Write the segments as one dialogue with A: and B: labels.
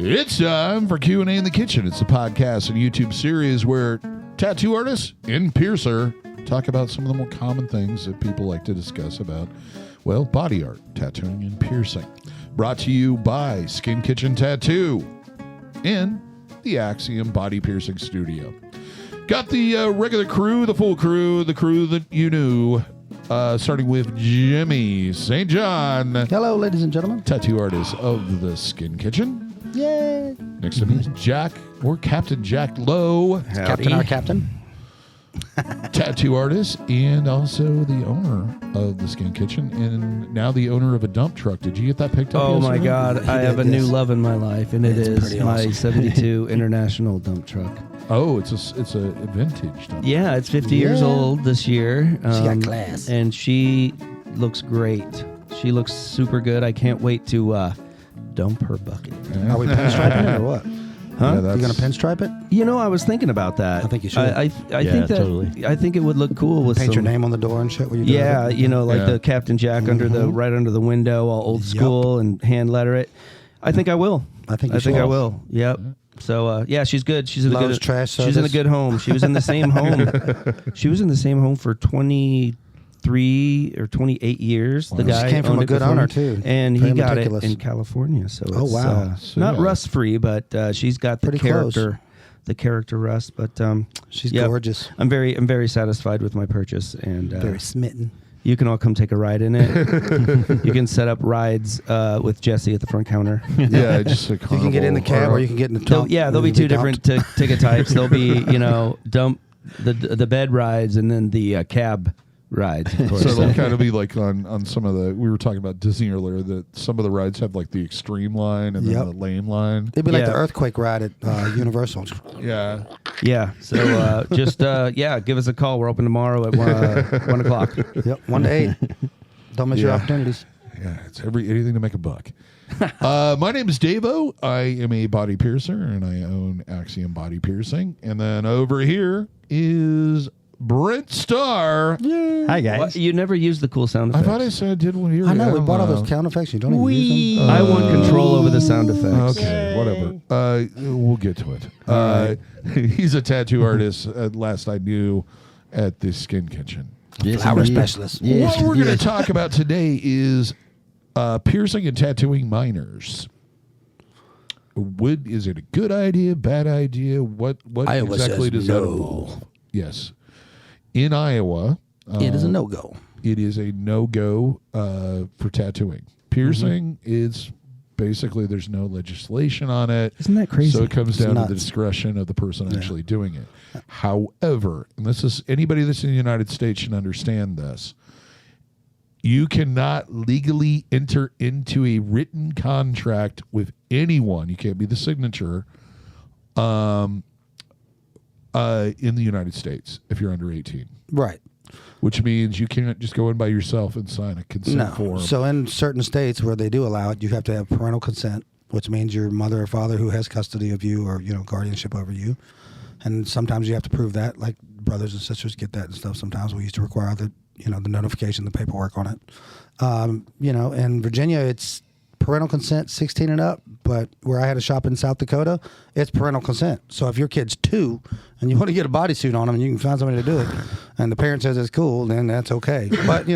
A: It's time for Q&A in the Kitchen. It's a podcast and YouTube series where tattoo artists and piercer talk about some of the more common things that people like to discuss about, well, body art, tattooing, and piercing. Brought to you by Skin Kitchen Tattoo and the Axiom Body Piercing Studio. Got the regular crew, the full crew, the crew that you knew, starting with Jimmy St. John.
B: Hello, ladies and gentlemen.
A: Tattoo artist of the Skin Kitchen.
B: Yay.
A: Next to me is Jack, or Captain Jack Lowe.
B: Captain, our captain.
A: Tattoo artist and also the owner of the Skin Kitchen and now the owner of a dump truck. Did you get that picked up?
C: Oh my
A: yesterday?
C: God, I have a new love in my life, and it's
B: pretty
C: my
B: awesome.
C: 72 International dump truck.
A: Oh, it's a vintage dump.
C: Yeah, it's 50 years old this year.
B: She got class.
C: And she looks great. She looks super good. I can't wait to dump her bucket.
B: Are we pinstriping it or what?
C: Huh?
A: Yeah,
B: You going to pinstripe it?
C: You know, I was thinking about that.
B: I think you should.
C: I think that
D: totally.
C: I think it would look cool with
B: Paint
C: some,
B: your name on the door and shit when you do
C: Yeah,
B: it?
C: you know, like
A: Yeah.
C: the Captain Jack right under the window, all old
B: Yup.
C: school, and hand letter it. I think I will.
B: I think you
C: I think
B: should.
C: I will. Yep. So yeah, she's good. She's in a
B: Lowe's
C: good
B: trash
C: She's in a
B: service.
C: good home. She was in the same home. She was in the same home for 23 or 28 years. The
A: Wow.
C: guy
B: She came from
C: owned
B: a
C: it
B: good
C: before
B: owner,
C: me.
B: too.
C: and
B: Very
C: he got
B: meticulous.
C: it in California. So
B: Oh,
C: it's,
B: wow.
A: So,
C: not
A: yeah.
C: rust free, but she's got the
B: Pretty close.
C: the character rust. But
B: She's
C: yep.
B: gorgeous.
C: I'm very satisfied with my purchase, and
B: Very smitten.
C: you can all come take a ride in it. You can set up rides with Jesse at the front counter.
A: Yeah, just a
B: You can get in the cab or you can get in the trunk.
C: There'll be two different ticket types. There'll be, dump the bed rides and then the cab rides, of course.
A: So it'll kind of be like on some of the, we were talking about Disney earlier, that some of the rides have like the extreme line and then
B: Yep.
A: the lame line.
B: It'd be like
C: Yeah.
B: the earthquake ride at Universal.
A: Yeah.
C: Yeah. So just give us a call. We're open tomorrow at 1 o'clock.
B: Yep, 1 to 8. Don't miss your
A: Yeah.
B: opportunities.
A: Yeah, it's anything to make a buck. My name is DaVo. I am a body piercer, and I own Axiom Body Piercing. And then over here is Brent Starr.
D: Hi, guys.
C: What? You never use the cool sound
A: I
C: effects.
A: thought I said I did one here.
B: I know, we
A: don't
B: bought all
A: know.
B: those sound effects. You don't even use them.
C: I want control over the sound effects.
A: Okay, whatever. We'll get to it. He's a tattoo artist, last I knew, at the Skin Kitchen.
D: Yes,
B: Flower
D: indeed.
B: specialist.
D: Yes,
A: What we're going to
D: yes.
A: talk about today is piercing and tattooing minors. Is it a good idea, bad idea? What
B: Iowa
A: exactly
B: says
A: does that
B: no.
A: involve? Yes. In Iowa,
B: It is a no-go.
A: it is a no-go for tattooing. Piercing is basically, there's no legislation on it.
C: Isn't that crazy?
A: So it comes down to the
B: nuts.
A: discretion of the person actually doing it. However, and this is, anybody that's in the United States should understand this, you cannot legally enter into a written contract with anyone. You can't be the signature in the United States if you're under 18.
B: Right.
A: Which means you can't just go in by yourself and sign a consent form.
B: So in certain states where they do allow it, you have to have parental consent, which means your mother or father who has custody of you or, guardianship over you. And sometimes you have to prove that, like brothers and sisters get that and stuff. Sometimes we used to require the notification, the paperwork on it. In Virginia, it's parental consent, 16 and up. But where I had a shop in South Dakota, it's parental consent. So if your kid's 2 and you want to get a bodysuit on them and you can find somebody to do it, and the parent says it's cool, then that's okay. But,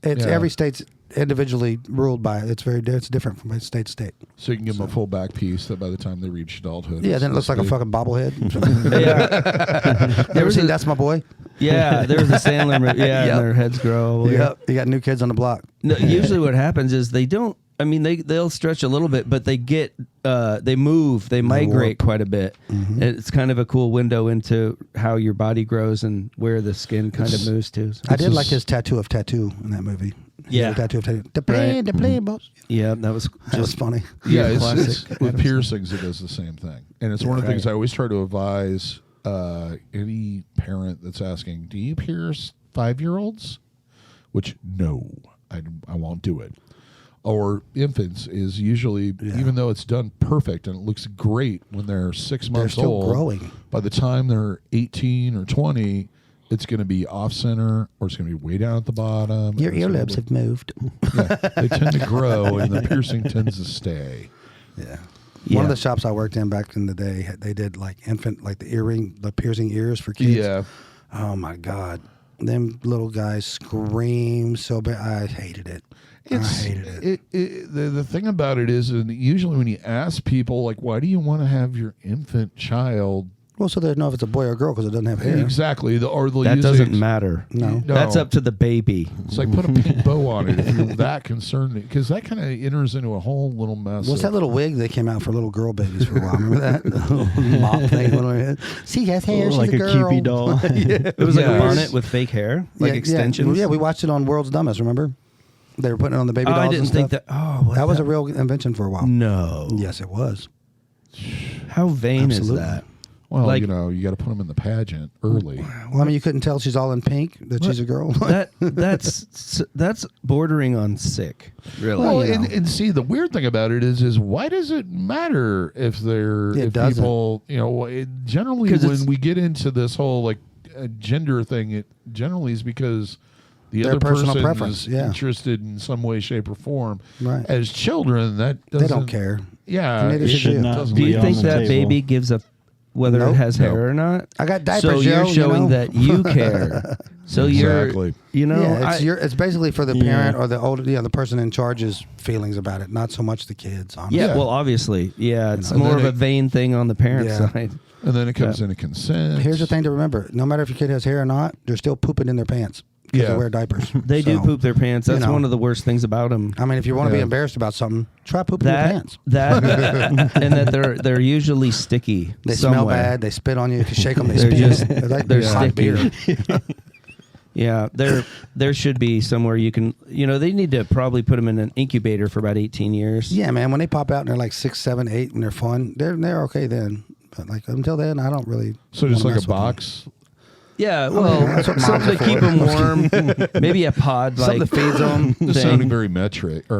B: it's every state's individually ruled by it. It's different from state to state.
A: So you can give them a full back piece that by the time they reach adulthood.
B: Yeah,
A: it's
B: then it looks like a
A: big.
B: fucking bobblehead.
C: Yeah.
B: You ever seen That's My Boy?
C: Yeah, there was a Sandler movie. Yeah,
B: Yep.
C: and their heads grow.
B: Yep. You got new kids on the block.
C: No, usually what happens is they don't. I mean, they'll stretch a little bit, but they move, they migrate quite a bit.
B: Mm-hmm.
C: It's kind of a cool window into how your body grows and where the skin kind of moves to. So.
B: I did like his tattoo of tattoo in that movie. He
C: Yeah.
B: had a tattoo of tattoo. The play, boss.
C: Yeah, that was
B: That was
C: just
B: funny.
A: Yeah, it's
C: classic.
A: with piercings, it does the same thing. And it's one of the things I always try to advise any parent that's asking, do you pierce 5-year-olds? Which, no, I won't do it. Or infants is usually, even though it's done perfect and it looks great when they're 6 months
B: still
A: old,
B: growing.
A: by the time they're 18 or 20, it's going to be off center or it's going to be way down at the bottom.
B: Your
A: It's gonna
B: earlobes
A: look-
B: have moved.
A: Yeah, they tend to grow and the piercing tends to stay.
B: Yeah. One of the shops I worked in back in the day, they did like infant, like the piercing ears for kids.
A: Yeah.
B: Oh my God. Them little guys scream so bad. I hated it. I hated it.
A: The thing about it is, and usually when you ask people, like, why do you want to have your infant child?
B: Well, so they know if it's a boy or a girl because it doesn't have hair.
A: Exactly. Or they'll
C: That
A: use
C: doesn't matter.
B: No.
C: That's up to the baby.
A: It's like put a pink bow on it if you're that concerned, because that kind of enters into a whole little mess.
B: What's that little wig that came out for little girl babies for a while? Remember that? The little mop thing on her head. She has hair. She's
D: like
B: a
D: a
B: girl.
D: Cupid doll.
C: It was like
A: Yeah.
C: a bonnet with fake hair, like extensions.
B: Yeah, we watched it on World's Dumbest. Remember? They were putting it on the baby dolls.
C: I didn't
B: and
C: think
B: stuff.
C: that. Oh,
B: That was a real invention for a while.
C: No.
B: Yes, it was.
C: How vain
B: Absolutely.
C: is that?
A: Well,
C: like-
A: you know, you got to put them in the pageant early.
B: Well, I mean, you couldn't tell she's all in pink that she's a girl.
C: That's bordering on sick. Really.
A: Well,
B: you know.
A: and see, the weird thing about it is why does it matter if they're
B: It
A: if
B: doesn't.
A: people, you know, generally
C: 'Cause
A: when
C: it's-
A: we get into this whole like gender thing, it generally is because the
B: Their
A: other
B: personal
A: person
B: preference,
A: is
B: yeah.
A: interested in some way, shape, or form.
B: Right.
A: As children, that doesn't,
B: They don't care.
A: Yeah,
B: Neither
D: It
B: should
D: should
B: you.
D: not
A: doesn't
C: Do you
D: be
C: think
D: on the
C: that
D: table.
C: baby gives a whether
B: Nope.
C: it has
A: No.
C: hair or not?
B: I got diapers,
C: So you're
B: Joe,
C: showing
B: you know?
C: that you care. So
A: Exactly.
C: you're, you know,
B: Yeah, it's basically for the
D: Yeah.
B: parent or the older, the person in charge's feelings about it, not so much the kids. Honestly.
C: yeah,
A: Yeah.
C: Well, obviously, yeah, it's
A: And
C: more
A: then
C: of a
A: it-
C: vain thing on the parent
B: Yeah.
C: side.
A: and then it comes into consent.
B: Here's the thing to remember: no matter if your kid has hair or not, they're still pooping in their pants because
A: Yeah.
B: they wear diapers.
C: They do
B: So,
C: poop their pants. That's
B: you know.
C: one of the worst things about them.
B: I mean, if you want to be
A: Yeah.
B: embarrassed about something, try pooping your
C: That
B: pants.
C: and that they're usually sticky.
B: They smell
C: somewhere.
B: bad. They spit on you. If you shake them, they
C: They're
B: spit.
C: just-
B: like
C: they're
B: hot
C: sticky.
B: beer.
C: Yeah, there should be somewhere you can. You know, they need to probably put them in an incubator for about 18 years.
B: Yeah, man. When they pop out and they're like 6, 7, 8, and they're fun, they're okay then. But like until then, I don't really.
A: So just
B: wanna
A: like
B: mess
A: a
B: with them.
A: box.
C: Yeah, well,
B: that's what
C: something
B: moms
C: to
B: are
C: keep
B: for.
C: them warm. Maybe a pod
B: Something
C: like
B: that feeds them.
A: This sounding
C: thing.
A: very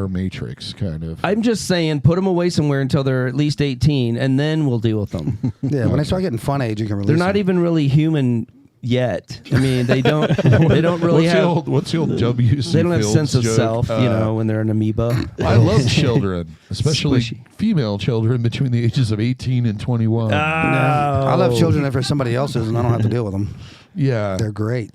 A: Matrix kind of.
C: I'm just saying, put them away somewhere until they're at least 18, and then we'll deal with them.
B: Yeah, when they start getting fun age, you can release
C: They're not
B: them.
C: even really human yet. I mean, they don't. They don't really
A: What's the old W.C.
C: They don't have
A: Fields
C: sense of
A: joke?
C: self. You know, when they're an amoeba.
A: I love children, especially
C: Squishy.
A: female children between the ages of 18 and 21.
B: I love children if they're somebody else's and I don't have to deal with them.
A: Yeah,
B: They're great.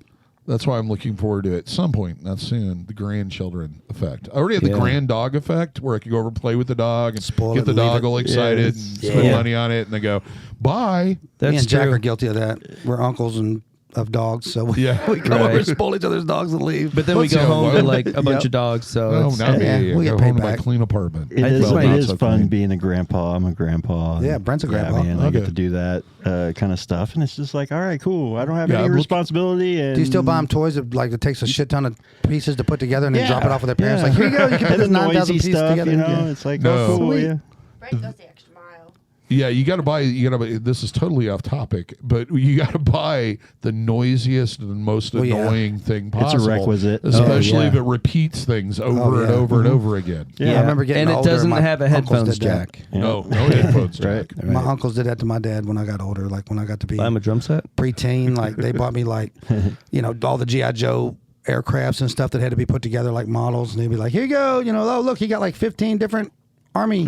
A: that's why I'm looking forward to it at some point, not soon, the grandchildren effect. I already have the
C: Yeah.
A: grand dog effect where I can go over and play with the dog and
B: Spoil
A: get
B: it
A: the
B: and leave
A: dog
B: it.
A: all excited and spend
C: Yeah.
A: money on it, and they go, bye.
C: That's
B: Me and Jack
C: true.
B: are guilty of that. We're uncles and of dogs, so we,
A: Yeah.
B: we come over
C: Right.
B: and spoil each other's dogs and leave.
C: But then we
A: Let's
C: go
A: go,
C: home to
A: what?
C: like a bunch
B: Yep.
C: of dogs. So
A: Oh,
C: it's,
A: not
B: yeah,
A: me.
B: we
A: Go
B: get paid
A: home to my
B: back.
A: clean apartment.
D: It is,
C: Well,
D: it
C: not
D: is
A: so
D: fun
A: clean.
D: being a grandpa. I'm a grandpa.
B: Yeah, Brent's a grandpa.
D: And I get
A: Okay.
D: to do that kind of stuff. And it's just like, all right, cool. I don't have
A: Yeah,
D: any
A: I'm look-
D: responsibility. And
B: Do you still buy them toys that like it takes a shit ton of pieces to put together and then drop it off with their parents?
D: Yeah.
B: Like, here you go, you can put
D: And
B: this
D: the
B: 9,000
D: noisy
B: pieces
D: stuff,
B: together.
D: you know?
B: Yeah.
D: It's like,
A: No.
D: oh, cool.
B: Sweet.
D: Yeah.
E: Brent goes the extra mile.
A: Yeah, you got to buy. This is totally off topic, but you got to buy the noisiest and most
B: Well, yeah.
A: annoying thing
D: It's a
A: possible.
D: requisite.
A: especially
C: Oh, yeah.
A: if it repeats things over
B: Oh,
A: and
B: yeah.
A: over and over again.
D: Yeah.
B: I remember getting
C: and it
B: older,
C: doesn't
B: my
C: have a
B: uncles
C: headphones
B: did that.
C: jack.
D: Yeah.
A: No headphones,
D: Right.
A: Jack.
B: My uncles did that to my dad when I got older. Like when I got to be
C: Buy 'em a drum set.
B: preteen, like they bought me like, all the G.I. Joe aircrafts and stuff that had to be put together like models, and they'd be like, here you go, oh look, he got like 15 different army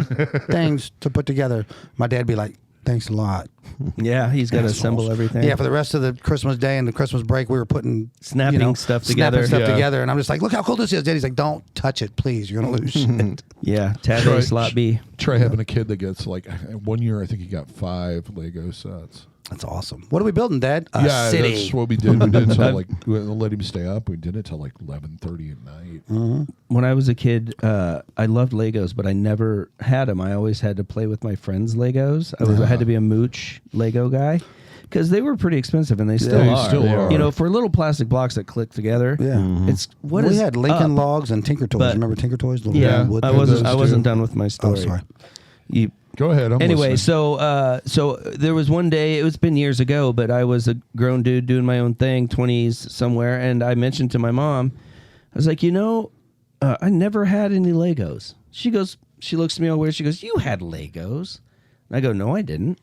B: things to put together. My dad'd be like, thanks a lot.
C: Yeah, he's got to
B: Assholes.
C: assemble everything.
B: Yeah, for the rest of the Christmas day and the Christmas break, we were putting
C: Snapping stuff together.
B: snapping stuff
A: Yeah.
B: together, and I'm just like, look how cool this is. Daddy's like, don't touch it, please. You're gonna lose shit.
C: Yeah, tab
A: Try-
C: A, slot B.
A: Try having a kid that gets like 1 year. I think he got 5 Lego sets.
B: That's awesome. What are we building, Dad? A
A: Yeah,
B: city.
A: that's what we did. We did until we let him stay up. We did it till like 11:30 at night.
C: When I was a kid, I loved Legos, but I never had them. I always had to play with my friends' Legos. I had to be a mooch Lego guy because they were pretty expensive, and they still
A: they
C: are.
A: still are.
C: You know, for little plastic blocks that click together.
B: Yeah.
C: It's what
B: we
C: is
B: had Lincoln
C: up?
B: Logs and Tinker Toys.
C: But-
B: Remember Tinker Toys? Little
C: Yeah,
B: wood
C: I
B: things?
C: wasn't. I
A: those
C: wasn't
A: two.
C: done with my story.
B: Oh, sorry.
C: You
A: Go ahead. I'm
C: Anyway,
A: listening.
C: so there was one day, it's been years ago, but I was a grown dude doing my own thing, 20s somewhere, and I mentioned to my mom, I was like, I never had any Legos. She looks at me all weird. She goes, you had Legos? And I go, no, I didn't.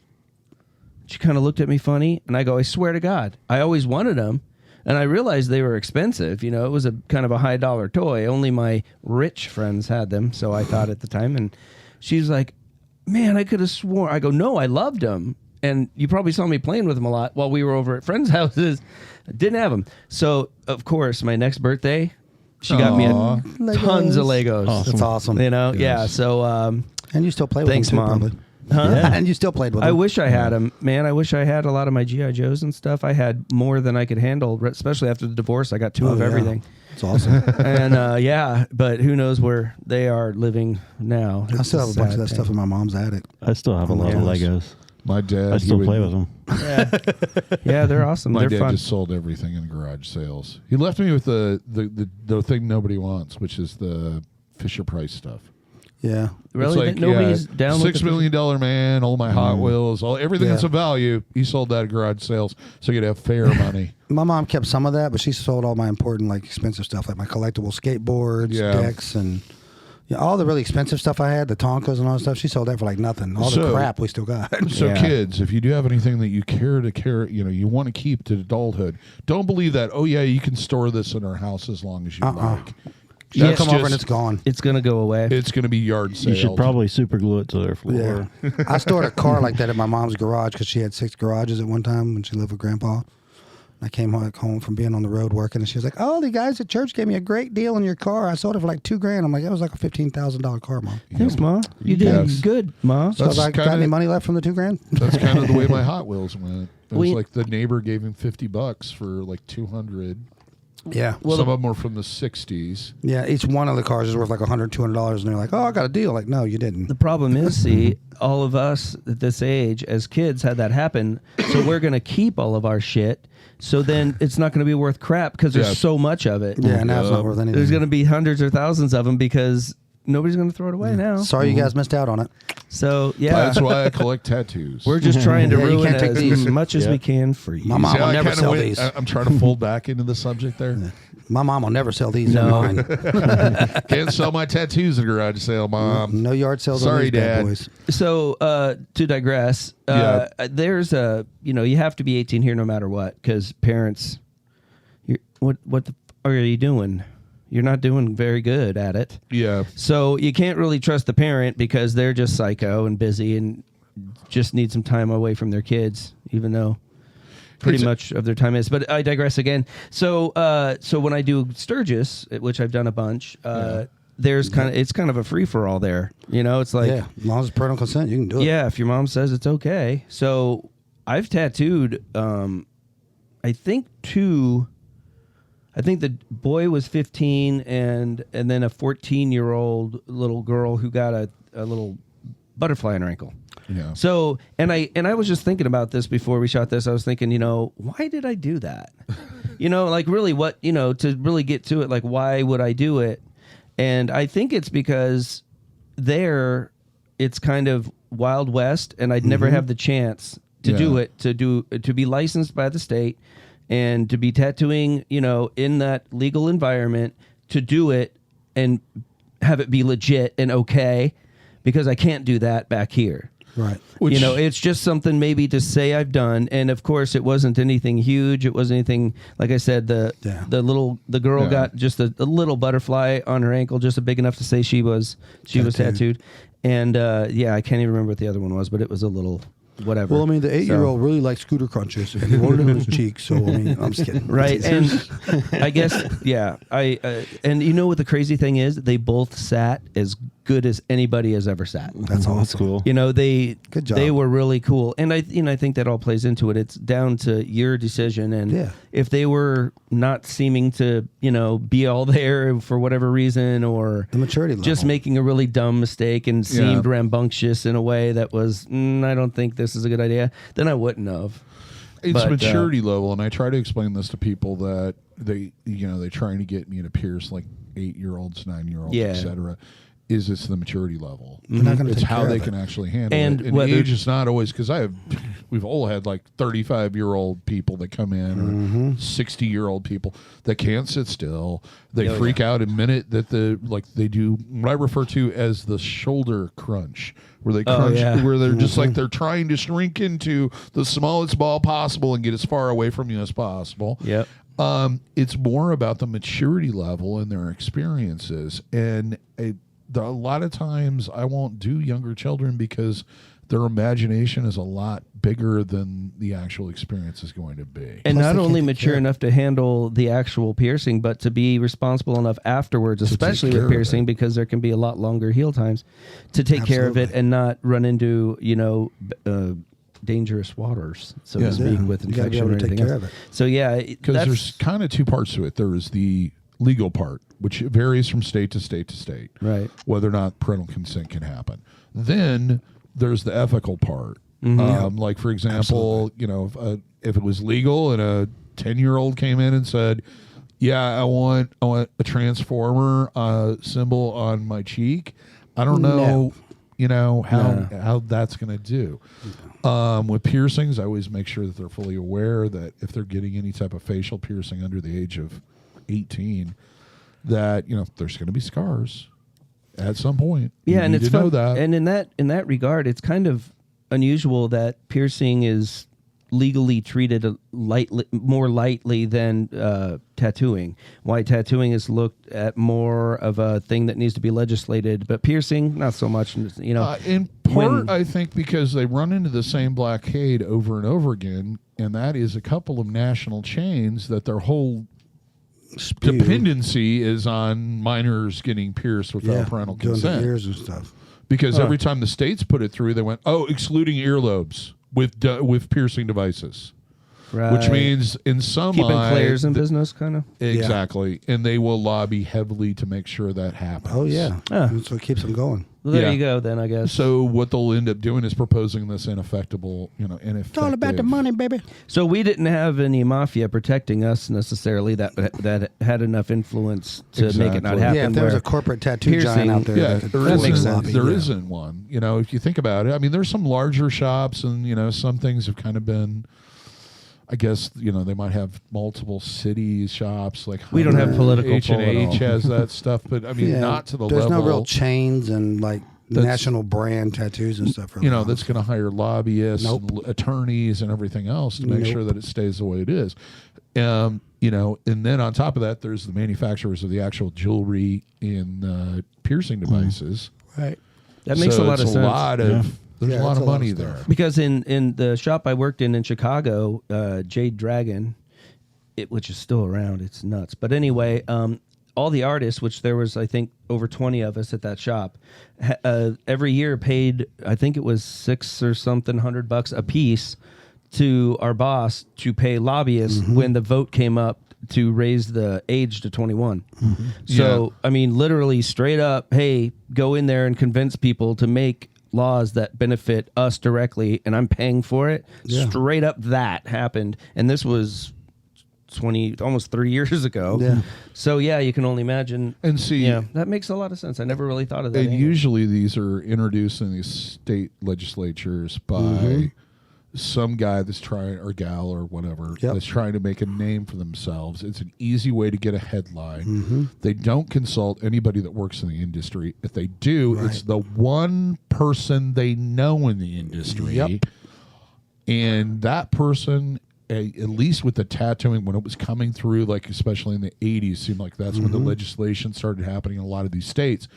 C: She kind of looked at me funny, and I go, I swear to God, I always wanted them. And I realized they were expensive. It was a kind of a high dollar toy. Only my rich friends had them, so I thought at the time. And she's like, man, I could have sworn. I go, no, I loved him. And you probably saw me playing with him a lot while we were over at friends' houses. I didn't have him. So, of course, my next birthday, she got me tons of Legos.
B: Awesome. That's awesome.
C: You know, yeah. So,
B: and you still play with
C: thanks,
B: them too,
C: Mom.
B: probably.
C: Huh?
B: Yeah. And you still played with them.
C: I wish I had them, man. I wish I had a lot of my G.I. Joes and stuff. I had more than I could handle, especially after the divorce. I got two of everything.
B: It's awesome.
C: And yeah, but who knows where they are living now.
B: I still have a bunch of that stuff in my mom's attic.
D: I still have a lot of Legos.
A: My dad.
D: I still play with them.
C: Yeah, they're awesome.
A: My
C: They're
A: dad
C: fun.
A: just sold everything in garage sales. He left me with the thing nobody wants, which is the Fisher Price stuff.
B: Yeah.
C: Really?
A: It's like,
C: Nobody's down with
A: $6 million man, all my Hot Wheels, everything that's of value. He sold that at garage sales, so you could have fair money.
B: My mom kept some of that, but she sold all my important, like, expensive stuff, like my collectible skateboards, decks, and all the really expensive stuff I had, the Tonkas and all that stuff. She sold that for like nothing. All the crap we still got.
A: So kids, if you do have anything that you you want to keep to adulthood, don't believe that. Oh yeah, you can store this in our house as long as you like.
B: She'll come over and it's gone.
C: It's gonna go away.
A: It's gonna be yard sale.
D: You should probably super glue it to their floor.
B: Yeah. I stored a car like that at my mom's garage because she had 6 garages at one time when she lived with Grandpa. I came home from being on the road working, and she was like, "Oh, the guys at church gave me a great deal on your car. I sold it for like $2,000." I'm like, "That was like a $15,000 car, Mom."
C: Thanks, Ma. You did good, Ma.
B: So I got any money left from the $2,000?
A: That's kind of the way my Hot Wheels went. It was like the neighbor gave him $50 for like 200.
B: Yeah.
A: Well, some of them were from the 60s.
B: Yeah, each one of the cars is worth like $100, $200, and they're like, "Oh, I got a deal." Like, no, you didn't.
C: The problem is, see, all of us at this age as kids had that happen, so we're gonna keep all of our shit. So then it's not going to be worth crap because there's so much of it.
B: Yeah, now it's not worth anything.
C: There's going to be hundreds or thousands of them because nobody's going to throw it away now.
B: Sorry you guys missed out on it.
C: So, yeah.
A: That's why I collect tattoos.
C: We're just trying to ruin
B: can't take
C: it
B: these.
C: as much as we can for you.
B: My mom will never sell these.
A: I'm trying to fold back into the subject there.
B: My mom will never sell these.
C: No.
A: Can't sell my tattoos at a garage sale, Mom.
B: No yard sales on
A: Sorry,
B: these bad
A: Dad.
B: boys.
C: So, to digress, there's a, you have to be 18 here no matter what because parents, what are you doing? You're not doing very good at it.
A: Yeah.
C: So you can't really trust the parent because they're just psycho and busy and just need some time away from their kids, even though pretty much of their time is. But I digress again. So when I do Sturgis, which I've done a bunch, there's it's kind of a free for all there. It's like
B: as long as it's parental consent, you can do it.
C: Yeah, if your mom says it's okay. So I've tattooed, I think 2. I think the boy was 15 and then a 14-year-old little girl who got a little butterfly on her ankle.
A: Yeah.
C: So, and I was just thinking about this before we shot this. I was thinking, why did I do that? Like really what, to really get to it, like why would I do it? And I think it's because it's kind of Wild West and I'd never have the chance to do it, to be licensed by the state and to be tattooing, in that legal environment, to do it and have it be legit and okay, because I can't do that back here.
B: Right.
C: It's just something maybe to say I've done, and of course it wasn't anything huge. It wasn't anything, like I said, the girl got just a little butterfly on her ankle, just big enough to say she was tattooed, and I can't even remember what the other one was, but it was a little. Whatever.
B: Well, I mean, the 8-year-old really likes scooter crunches, and he wanted it on his cheeks. So, I mean, I'm just kidding.
C: Right, and I guess, and what the crazy thing is? They both sat as good as anybody has ever sat.
B: That's awesome.
D: That's cool.
B: Good job.
C: They were really cool, and I think that all plays into it. It's down to your decision, and if they were not seeming to, be all there for whatever reason, or
B: the maturity level,
C: just making a really dumb mistake and seemed rambunctious in a way that was, I don't think this is a good idea, then I wouldn't have.
A: It's maturity level, and I try to explain this to people that they're trying to get me to pierce like 8-year-olds, 9-year-olds, etc. Is it's the maturity level? It's how they can actually handle it. And age is not always, because we've all had like 35-year-old people that come in, or 60-year-old people that can't sit still. They freak out a minute that they do what I refer to as the shoulder crunch, where they crunch, where they're just like they're trying to shrink into the smallest ball possible and get as far away from you as possible.
C: Yep.
A: It's more about the maturity level and their experiences, and a lot of times I won't do younger children because their imagination is a lot bigger than the actual experience is going to be.
C: And
B: Plus
C: not
B: they
C: only
B: can't take
C: mature
B: care.
C: enough to handle the actual piercing, but to be responsible enough afterwards, especially
A: care
C: with
A: of
C: piercing,
A: it.
C: because there can be a lot longer heal times, to take care of it
B: Absolutely.
C: and not run into, dangerous waters, so
A: Yeah.
C: to speak,
B: Yeah.
C: with
B: You gotta be
C: infection
B: able
C: or
B: to take
C: anything
B: care
C: else.
B: of it.
C: So yeah,
A: Because
C: that's
A: there's kind of two parts to it. There is the legal part, which varies from state to state to state,
C: right.
A: whether or not parental consent can happen. Then there's the ethical part.
C: Mm-hmm.
A: Like, for example, if it was legal and a 10-year-old came in and said, yeah, I want a transformer symbol on my cheek, I don't know, how that's going to do. With piercings, I always make sure that they're fully aware that if they're getting any type of facial piercing under the age of 18, that there's going to be scars at some point.
C: Yeah,
A: You
C: and
A: need
C: it's
A: to know
C: fun-
A: that.
C: And in that regard, it's kind of unusual that piercing is legally treated more lightly than tattooing. Why tattooing is looked at more of a thing that needs to be legislated, but piercing not so much.
A: In part,
C: when-
A: I think because they run into the same blockade over and over again, and that is a couple of national chains that their whole
B: Spew.
A: dependency is on minors getting pierced without parental
B: doing the
A: consent.
B: ears and stuff.
A: Because every time the states put it through, they went, excluding earlobes with piercing devices,
C: right.
A: which means in some
C: keeping
A: eye,
C: players in business, kind of.
A: exactly, and they will lobby heavily to make sure that happens.
B: Oh yeah,
C: Ah.
B: that's what keeps them going.
C: Well, there
A: Yeah.
C: you go. Then I guess.
A: So what they'll end up doing is proposing this ineffective.
B: It's all about the money, baby.
C: So we didn't have any mafia protecting us necessarily that had enough influence to make it not
A: Exactly.
C: happen.
B: Yeah, if there was
C: where
B: a corporate tattoo
C: piercing-
B: giant out there,
A: Yeah,
B: that could
A: there
C: that makes
A: isn't.
C: sense.
A: There
B: Yeah.
A: isn't one. If you think about it, I mean, there's some larger shops, and some things have kind of been. I guess they might have multiple cities shops like
C: We don't have political
A: H and
C: pull at all.
A: H has that stuff, but I mean,
B: Yeah,
A: not to the
B: there's
A: level.
B: no real chains and like
A: That's-
B: national brand tattoos and stuff. Really.
A: that's going to hire lobbyists,
B: Nope.
A: and attorneys, and everything else to make
B: Nope.
A: sure that it stays the way it is. And then on top of that, there's the manufacturers of the actual jewelry and piercing devices.
B: right.
C: that makes
A: So
C: a lot of
A: it's
C: sense.
A: There's
B: Yeah,
A: a lot
B: it's
A: of
B: a lot
A: money
B: of
A: there.
B: stuff.
C: Because in the shop I worked in Chicago, Jade Dragon, which is still around, it's nuts. But anyway, all the artists, which there was I think over 20 of us at that shop, every year paid I think it was $600 a piece to our boss to pay lobbyists when the vote came up to raise the age to 21. So I mean, literally straight up, hey, go in there and convince people to make laws that benefit us directly, and I'm paying for it.
B: Yeah.
C: Straight up, that happened, and this was almost 3 years ago.
B: Yeah.
C: So yeah, you can only imagine.
A: And see,
C: Yeah, that makes a lot of sense. I never really thought of that.
A: and
C: angle.
A: usually these are introduced in these state legislatures by some guy that's trying, or gal or whatever,
B: Yep.
A: that's trying to make a name for themselves. It's an easy way to get a headline. They don't consult anybody that works in the industry. If they do, it's the one person they know in the industry.
B: Yep.
A: And that person, at least with the tattooing, when it was coming through, like especially in the 80s, seemed like that's when the legislation started happening in a lot of these states.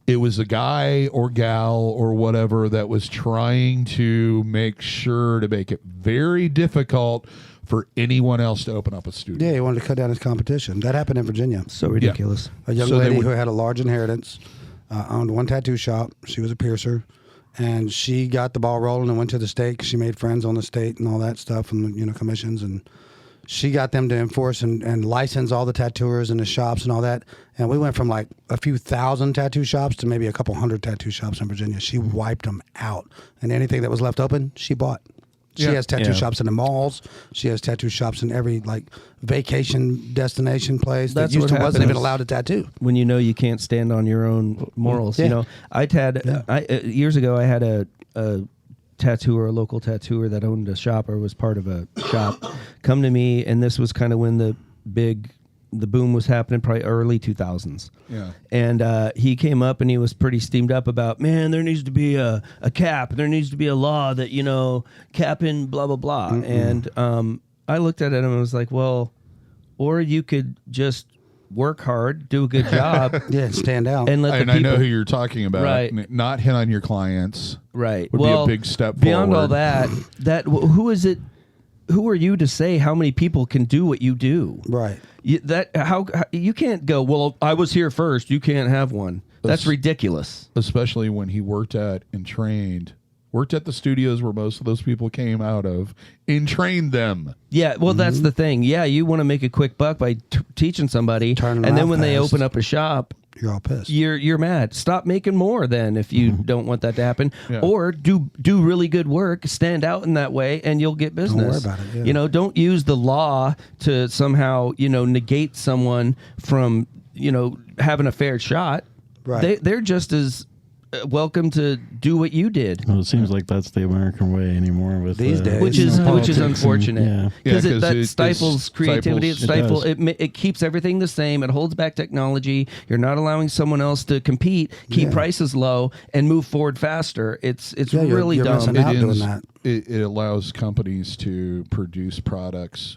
A: It was a guy or gal or whatever that was trying to make sure to make it very difficult for anyone else to open up a studio.
B: Yeah, he wanted to cut down his competition. That happened in Virginia.
C: So ridiculous.
B: A young
A: So they
B: lady
A: would-
B: who had a large inheritance owned one tattoo shop. She was a piercer, and she got the ball rolling and went to the state 'cause she made friends on the state and all that stuff, and commissions, and she got them to enforce and license all the tattooers and the shops and all that. And we went from like a few thousand tattoo shops to maybe a couple hundred tattoo shops in Virginia. She wiped them out, and anything that was left open, she bought. She
A: Yeah.
B: has tattoo
C: Yeah.
B: shops in the malls. She has tattoo shops in every like vacation destination place
C: That's
B: that used
C: what
B: to wasn't even
C: happens.
B: allowed to tattoo.
C: When you know you can't stand on your own morals.
B: Yeah.
C: Years ago I had a tattooer, a local tattooer that owned a shop or was part of a shop, come to me, and this was kind of when the boom was happening, probably early 2000s.
A: Yeah.
C: And he came up and he was pretty steamed up about, man, there needs to be a cap. There needs to be a law that, capping blah, blah, blah. And I looked at it and I was like, well, or you could just work hard, do a good job,
B: Yeah, and stand out.
C: and let the
A: And
C: people.
A: I know who you're talking about.
C: Right.
A: Not hit on your clients.
C: Right.
A: Would be a big step
C: beyond all
A: forward.
C: who is it? Who are you to say how many people can do what you do?
B: right.
C: How you can't go, well, I was here first, you can't have one. That's ridiculous.
A: Especially when he worked at the studios where most of those people came out of and trained them.
C: Yeah, well, that's the thing. Yeah, you want to make a quick buck by teaching somebody,
B: Turn
C: and
B: them
C: then
B: off
C: when they
B: fast.
C: open up a shop,
B: You're all pissed.
C: you're mad. Stop making more then if you don't want that to happen,
A: Yeah.
C: or do really good work, stand out in that way, and you'll get business.
B: worry about it, yeah.
C: Don't use the law to somehow negate someone from having a fair shot.
B: Right.
C: They're just as welcome to do what you did.
D: Well, it seems like that's the American way anymore with
B: These days.
C: Which is
D: politics and-
C: unfortunate.
D: yeah.
C: Because
A: Yeah, 'cause
C: that
A: it
C: stifles creativity. It
A: stifles-
C: stifles. It keeps everything the same. It holds back technology. You're not allowing someone else to compete, keep
B: Yeah.
C: prices low, and move forward faster. It's
B: Yeah,
C: really
B: you're
C: dumb.
B: missing out doing that.
A: It allows companies to produce products,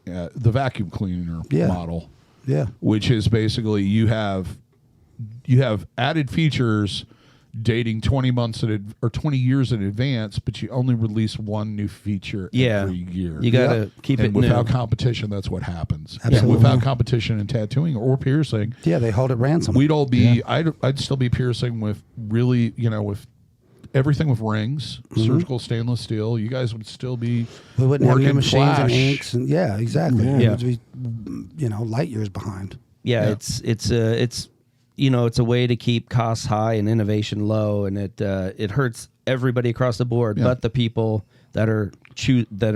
A: the vacuum cleaner
B: Yeah.
A: model,
B: Yeah.
A: which is basically you have added features dating 20 months or 20 years in advance, but you only release one new feature every year.
C: You got to keep
A: and
C: it
A: without
C: new.
A: competition, that's what happens.
B: Absolutely.
A: And without competition in tattooing or piercing,
B: Yeah, they hold it ransom.
A: we'd all be. I'd still be piercing with really, with everything with rings, surgical stainless steel. You guys would still be.
B: we wouldn't have new
A: working
B: machines and
A: flash.
B: inks. And, yeah, exactly.
D: Yeah.
B: It would be, light years behind.
C: Yeah,
A: Yeah.
C: it's a way to keep costs high and innovation low, and it hurts everybody across the board,
A: Yeah.
C: but the people that are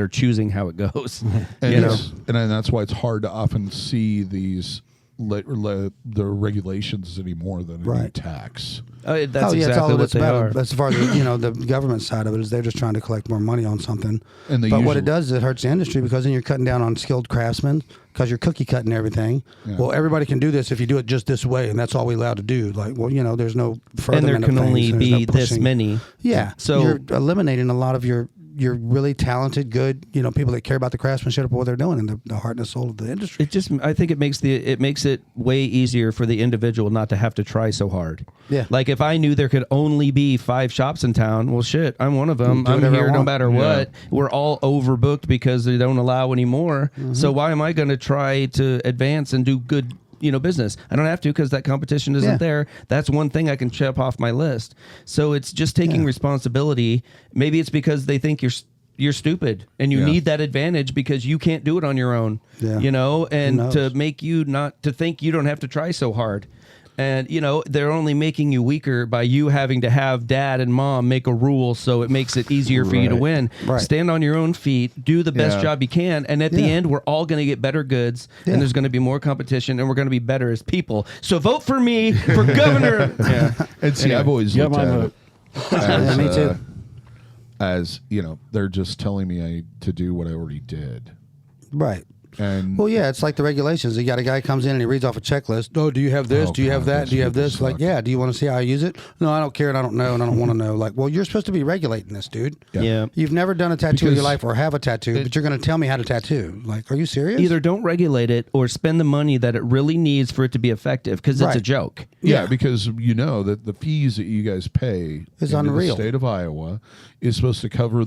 C: choosing how it goes.
A: And,
C: you know?
A: and then that's why it's hard to often see these the regulations anymore than any
B: Right.
A: tax.
C: That's
B: it's all
C: exactly what
B: it's
C: they
B: about.
C: are.
B: As far as the government side of it is, they're just trying to collect more money on something.
A: And they
B: but what
A: usually-
B: it does is it hurts the industry because then you're cutting down on skilled craftsmen because you're cookie cutting everything.
A: Yeah.
B: Well, everybody can do this if you do it just this way, and that's all we're allowed to do. Like, well, there's no further.
C: And there can only be this many.
B: Yeah.
C: So-
B: you're eliminating a lot of your really talented, good, people that care about the craftsmanship of what they're doing and the heart and the soul of the industry.
C: I think it makes it way easier for the individual not to have to try so hard.
B: Yeah.
C: Like if I knew there could only be 5 shops in town, well, shit, I'm one of them.
B: Do
C: I'm
B: whatever I
C: here no
B: want.
C: matter what. We're all overbooked because they don't allow anymore.
B: Mm-hmm.
C: So why am I going to try to advance and do good? Business. I don't have to because that competition isn't
B: Yeah.
C: there. That's one thing I can check off my list. So it's just taking
B: Yeah.
C: responsibility. Maybe it's because they think you're stupid and you
A: Yeah.
C: need that advantage because you can't do it on your own.
B: Yeah.
C: And
B: Who
C: to
B: knows?
C: make you not to think you don't have to try so hard. And they're only making you weaker by you having to have dad and mom make a rule, so it makes it easier for you to
D: Right.
C: win.
B: Right.
C: Stand on your own feet, do the best
A: Yeah.
C: job you can, and at the
B: Yeah.
C: end, we're all going to get better goods,
B: Yeah.
C: and there's going to be more competition, and we're going to be better as people. So vote for me for governor. Yeah.
A: And see,
C: Anyway.
A: I've always
D: Yeah,
A: looked
D: my
A: at
D: vote.
A: it as,
B: Yeah, me too.
A: as they're just telling me to do what I already did.
B: Right.
A: And
B: Well, yeah, it's like the regulations. You got a guy comes in and he reads off a checklist. Oh, do you have this?
A: Oh,
B: do you have
A: God,
B: that?
A: those
B: Do you have
A: people
B: this? Like,
A: suck.
B: yeah. Do you want to see how I use it? No, I don't care, and I don't know, and I don't want to know. Like, well, you're supposed to be regulating this, dude.
C: Yeah.
B: You've never done a tattoo in your
A: Because
B: life or have a tattoo, but you're going to tell me how to tattoo. Like, are you serious?
C: Either don't regulate it or spend the money that it really needs for it to be effective because it's a
B: Right.
C: joke.
A: yeah,
B: Yeah.
A: because that the fees that you guys pay
B: Is
A: into
B: unreal.
A: the state of Iowa is supposed to cover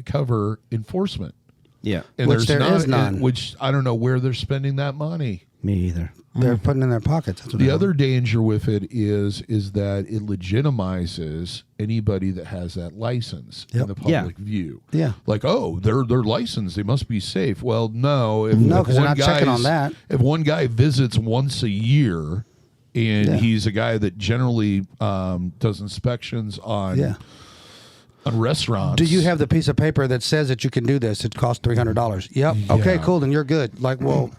A: cover enforcement.
C: Yeah.
A: And
B: Which
A: there's
B: there is none.
A: Which I don't know where they're spending that money.
C: Me either.
B: They're putting in their pockets. That's what
A: The
B: I
A: other danger with it is that it legitimizes anybody that has that license in
B: Yep.
A: the public view.
B: Yeah.
A: Like, oh, they're licensed, they must be safe. Well, no.
B: No, 'cause they're
A: one
B: not checking on
A: guy's-
B: that.
A: If one guy visits once a year, and
B: Yeah.
A: he's a guy that generally does inspections on
B: Yeah.
A: on restaurants.
B: Do you have the piece of paper that says that you can do this? It costs $300. Yep. Okay,
A: Yeah.
B: cool. Then you're good. Like, well,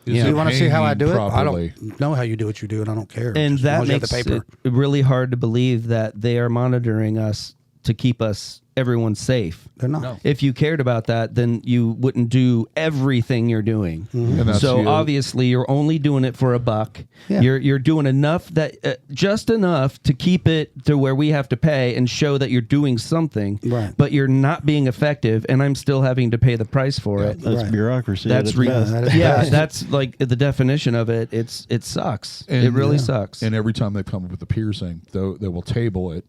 A: Is
B: do
A: it
B: you want to see how I
A: hanging
B: do it?
A: properly?
B: I don't know how you do what you do, and I don't care.
C: And
B: Just as long
C: that
B: as you have
C: makes
B: the paper.
C: it really hard to believe that they are monitoring us to keep us everyone's safe.
B: They're not.
A: No.
C: If you cared about that, then you wouldn't do everything you're doing.
A: And that's
C: So
A: you.
C: obviously, you're only doing it for $1.
B: Yeah.
C: You're doing enough that just enough to keep it to where we have to pay and show that you're doing something.
B: Right.
C: But you're not being effective, and I'm still having to pay the price for it.
D: That's
B: Right.
D: bureaucracy.
C: That's
D: at its
C: re-
D: best.
B: that is
C: yeah,
B: best.
C: that's like the definition of it. It sucks. It really sucks.
A: And every time they come up with a piercing, they will table it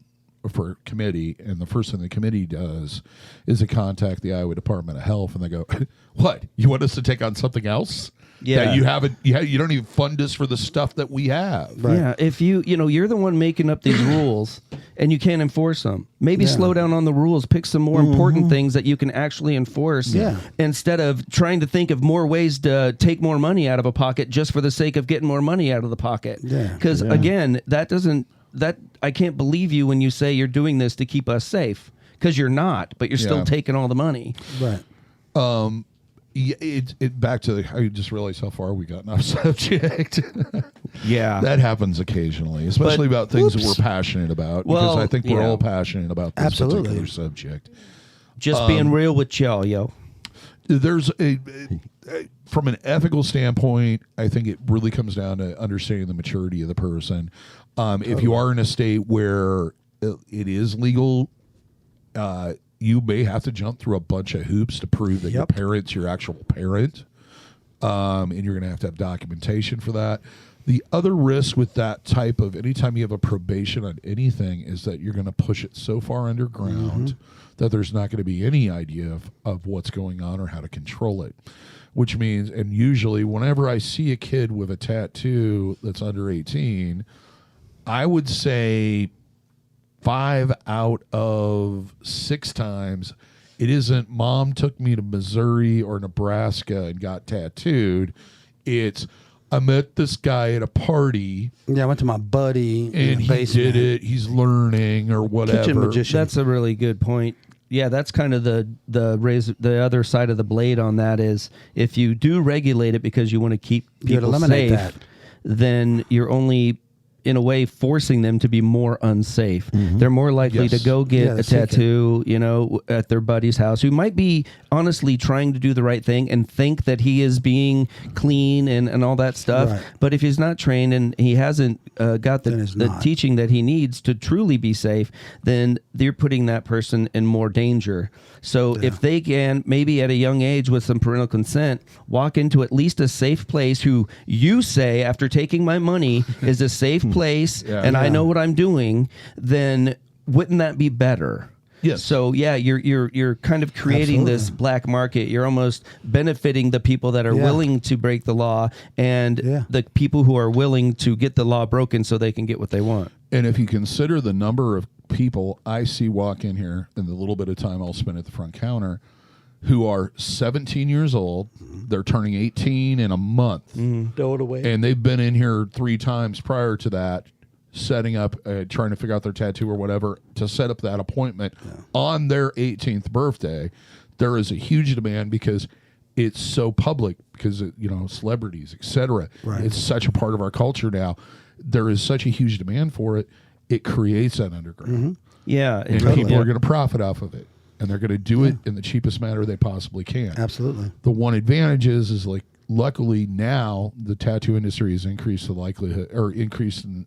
A: for committee, and the first thing the committee does is to contact the Iowa Department of Health, and they go, "What? You want us to take on something else?
C: Yeah.
A: that you haven't. You don't even fund us for the stuff that we have."
B: Right.
C: Yeah, if you're the one making up these rules and you can't enforce them. Maybe slow down on the rules. Pick some more important things that you can actually enforce.
B: Yeah.
C: Instead of trying to think of more ways to take more money out of a pocket just for the sake of getting more money out of the pocket.
B: Yeah.
C: Because again, I can't believe you when you say you're doing this to keep us safe. Because you're not, but you're still
A: Yeah.
C: taking all the money.
B: Right.
A: Yeah, it back to the. I just realized how far we gotten off subject.
C: Yeah.
A: That happens occasionally, especially about things that we're passionate about. Because
C: Well,
A: I think we're
C: yeah.
A: all passionate about this
B: Absolutely.
A: particular subject.
C: Just being real with y'all, yo.
A: There's from an ethical standpoint, I think it really comes down to understanding the maturity of the person. If you are in a state where it is legal, you may have to jump through a bunch of hoops to prove that your parent's your actual parent, and you're going to have documentation for that. The other risk with that type of, anytime you have a probation on anything, is that you're going to push it so far underground that there's not going to be any idea of what's going on or how to control it. Which means, and usually whenever I see a kid with a tattoo that's under 18, I would say 5 out of 6 times it isn't mom took me to Missouri or Nebraska and got tattooed. It's I met this guy at a party
B: Yeah, I went to my buddy in
A: and
B: the
A: he
B: basement.
A: did it. He's learning or whatever.
B: Kitchen magician.
C: That's a really good point. Yeah, that's kind of the other side of the blade on that is if you do regulate it because you want to keep
B: You'd
C: people
B: eliminate
C: safe,
B: that.
C: then you're only in a way forcing them to be more unsafe. They're more likely
A: Yes.
C: to go get
B: Yeah,
C: a
B: seek it.
C: tattoo, at their buddy's house who might be honestly trying to do the right thing and think that he is being clean and all that stuff.
B: Right.
C: But if he's not trained and he hasn't got
B: Then it's
C: the
B: not.
C: teaching that he needs to truly be safe, then they're putting that person in more danger. So if they can, maybe at a young age with some parental consent, walk into at least a safe place who you say, after taking my money, is a safe place and I know what I'm doing, then wouldn't that be better?
A: Yes.
C: So yeah, you're kind of creating this
B: Absolutely.
C: black market. You're almost benefiting the people that are
B: Yeah.
C: willing to break the law and
B: Yeah.
C: the people who are willing to get the law broken so they can get what they want.
A: And if you consider the number of people I see walk in here in the little bit of time I'll spend at the front counter who are 17 years old, they're turning 18 in a month,
B: Throw it away.
A: and they've been in here 3 times prior to that, setting up, trying to figure out their tattoo or whatever, to set up that appointment on their 18th birthday. There is a huge demand because it's so public, because celebrities, etc.
B: Right.
A: It's such a part of our culture now. There is such a huge demand for it. It creates that underground,
C: Yeah,
A: and people are going to profit off of it, and they're going to do it in the cheapest manner they possibly can.
B: Absolutely.
A: The one advantage is like, luckily now the tattoo industry has increased the likelihood, or increased in,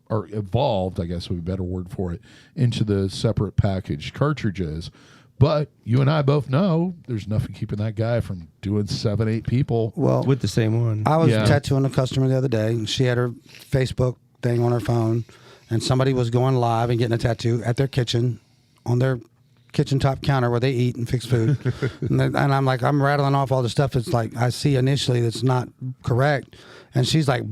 A: or evolved, I guess would be a better word for it, into the separate packaged cartridges. But you and I both know there's nothing keeping that guy from doing 7, 8 people.
B: Well,
C: with the same one.
B: I was
A: Yeah.
B: tattooing a customer the other day, and she had her Facebook thing on her phone, and somebody was going live and getting a tattoo at their kitchen, on their kitchen top counter where they eat and fix food. and I'm like, I'm rattling off all the stuff. It's like I see initially that's not correct, and she's like,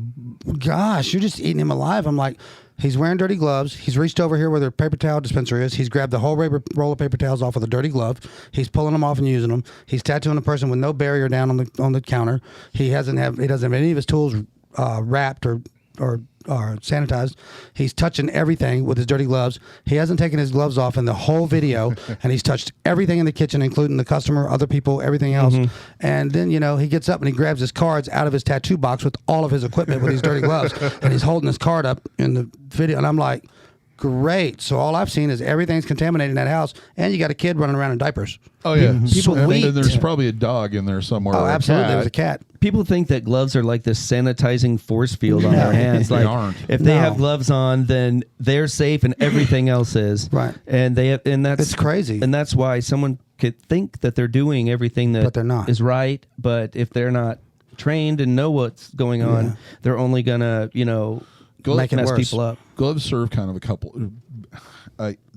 B: "Gosh, you're just eating him alive." I'm like, he's wearing dirty gloves. He's reached over here where their paper towel dispenser is. He's grabbed the whole roll of paper towels off with a dirty glove. He's pulling them off and using them. He's tattooing a person with no barrier down on the counter. He doesn't have any of his tools wrapped or sanitized. He's touching everything with his dirty gloves. He hasn't taken his gloves off in the whole video, and he's touched everything in the kitchen, including the customer, other people, everything else. And then, he gets up and he grabs his cards out of his tattoo box with all of his equipment with his dirty gloves, and he's holding his card up in the video. And I'm like, Great. So all I've seen is everything's contaminated in that house, and you got a kid running around in diapers.
A: Oh yeah,
B: People
A: and
B: wait.
A: there's probably a dog in there somewhere.
B: Oh,
A: or a
B: absolutely.
A: cat.
B: There's a cat.
C: People think that gloves are like this sanitizing force field on their hands.
A: They
C: Like
A: aren't.
C: if they
B: No.
C: have gloves on, then they're safe and everything else is.
B: Right.
C: And that's
B: It's crazy.
C: And that's why someone could think that they're doing everything that
B: But they're not.
C: is right. But if they're not trained and know what's going on,
B: Yeah.
C: they're only gonna
B: Make it
C: mess
B: worse.
C: people up.
A: Gloves serve kind of a couple.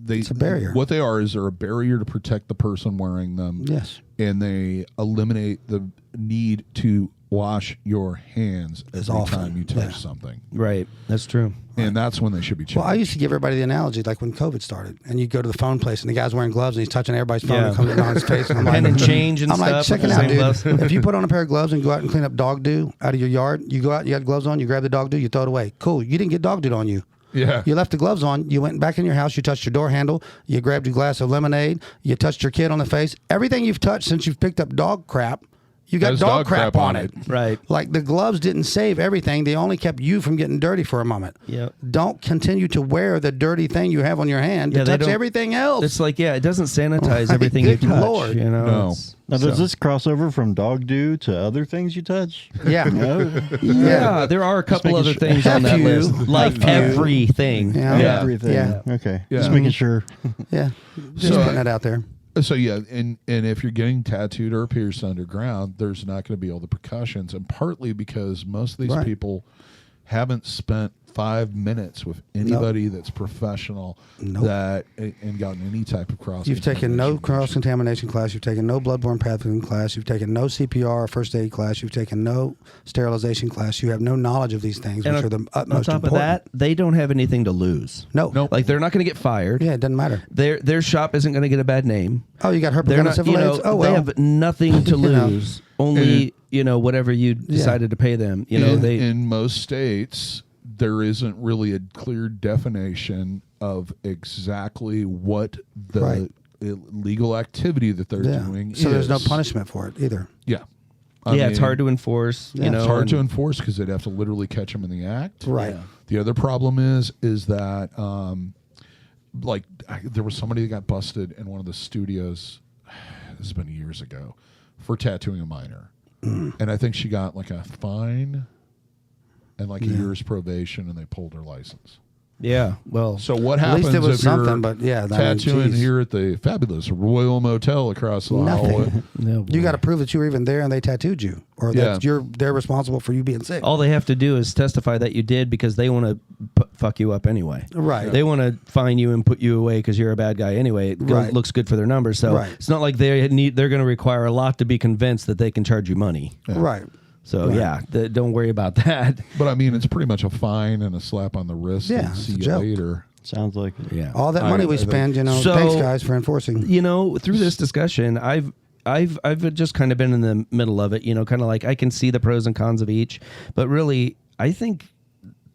B: It's a barrier.
A: What they are is they're a barrier to protect the person wearing them.
B: Yes.
A: And they eliminate the need to wash your hands
B: As
A: every
B: often.
A: time you touch
B: Yeah.
A: something.
C: Right. That's true.
A: And that's when they should be checked.
B: Well, I used to give everybody the analogy, like when COVID started, and you go to the phone place, and the guy's wearing gloves, and he's touching everybody's phone,
C: Yeah.
B: and comes on his face, and I'm like,
C: Pen and change and
B: I'm
C: stuff.
B: like, check
C: with
B: it
C: the
B: out,
C: same
B: dude.
C: gloves.
B: If you put on a pair of gloves and go out and clean up dog doo out of your yard, you go out, you got gloves on, you grab the dog doo, you throw it away. Cool. You didn't get dog doo on you.
A: Yeah.
B: You left the gloves on. You went back in your house. You touched your door handle. You grabbed your glass of lemonade. You touched your kid on the face. Everything you've touched since you've picked up dog crap, you got
A: Has
B: dog crap on it.
C: Right.
B: Like the gloves didn't save everything. They only kept you from getting dirty for a moment.
C: Yep.
B: Don't continue to wear the dirty thing you have on your hand
C: Yeah,
B: to
C: they
B: touch
C: don't-
B: everything else.
C: It's like, it doesn't sanitize
B: Right.
C: everything you
B: Good
C: touch.
B: Lord.
C: You know?
A: No.
C: It's-
D: Now, does
C: so-
D: this cross over from dog do to other things you touch?
B: yeah.
D: No?
C: Yeah, there are a couple
D: making
C: other
D: sure.
C: things on that
B: Have you-
C: list, like
B: have you-
C: everything.
B: Yeah.
A: Yeah.
D: Everything.
B: Yeah.
D: Okay.
A: Yeah.
D: Just making sure.
B: Yeah. Just
A: So-
B: putting that out there.
A: So yeah, and if you're getting tattooed or pierced underground, there's not going to be all the precautions, and partly because most of these
B: Right.
A: people haven't spent 5 minutes with anybody that's professional
B: Nope.
A: that and gotten any type of cross.
B: You've taken no cross-contamination class. You've taken no bloodborne pathogen class. You've taken no CPR or first aid class. You've taken no sterilization class. You have no knowledge of these things,
C: And
B: which are the
C: on
B: utmost
C: top
B: important.
C: of that, they don't have anything to lose.
B: No.
A: Nope.
C: Like they're not going to get fired.
B: Yeah, it doesn't matter.
C: Their shop isn't going to get a bad name.
B: Oh, you got
C: They're not.
B: herpes. Oh,
C: They
B: well.
C: have nothing to
B: You know.
C: lose. Only whatever you decided to pay them.
A: in most states, there isn't really a clear definition of exactly what the
B: Right.
A: illegal activity that they're doing
B: So there's no
A: is.
B: punishment for it either.
A: Yeah.
C: It's hard to enforce.
B: Yeah.
A: It's hard to
C: and-
A: enforce because they'd have to literally catch them in the act.
B: Right.
C: Yeah.
A: The other problem is that there was somebody that got busted in one of the studios. This has been years ago for tattooing a minor, and I think she got like a fine and like a year's probation, and they pulled her license.
C: Yeah. Well,
A: So what
B: At
A: happens
B: least it was
A: if you're
B: something, but yeah, I mean,
A: tattooing
B: geez.
A: here at the fabulous Royal Motel across the
B: Nothing.
A: hallway?
C: no,
B: You got to prove that you were even there and they tattooed you, or that they're responsible for you being sick.
C: all they have to do is testify that you did because they want to fuck you up anyway.
B: Right.
C: They want to fine you and put you away because you're a bad guy anyway. It
B: Right.
C: looks good for their numbers. So
B: Right.
C: it's not like they're going to require a lot to be convinced that they can charge you money.
B: Right.
C: So
B: Right.
C: don't worry about that.
A: But I mean, it's pretty much a fine and a slap on the wrist.
B: Yeah,
A: and
B: it's
A: see
B: a
A: you
B: joke.
A: later.
D: Sounds like it.
C: Yeah.
B: All that money we
A: I think-
B: spend,
C: So-
B: thanks guys for enforcing.
C: Through this discussion, I've just kind of been in the middle of it, kind of like I can see the pros and cons of each, but really I think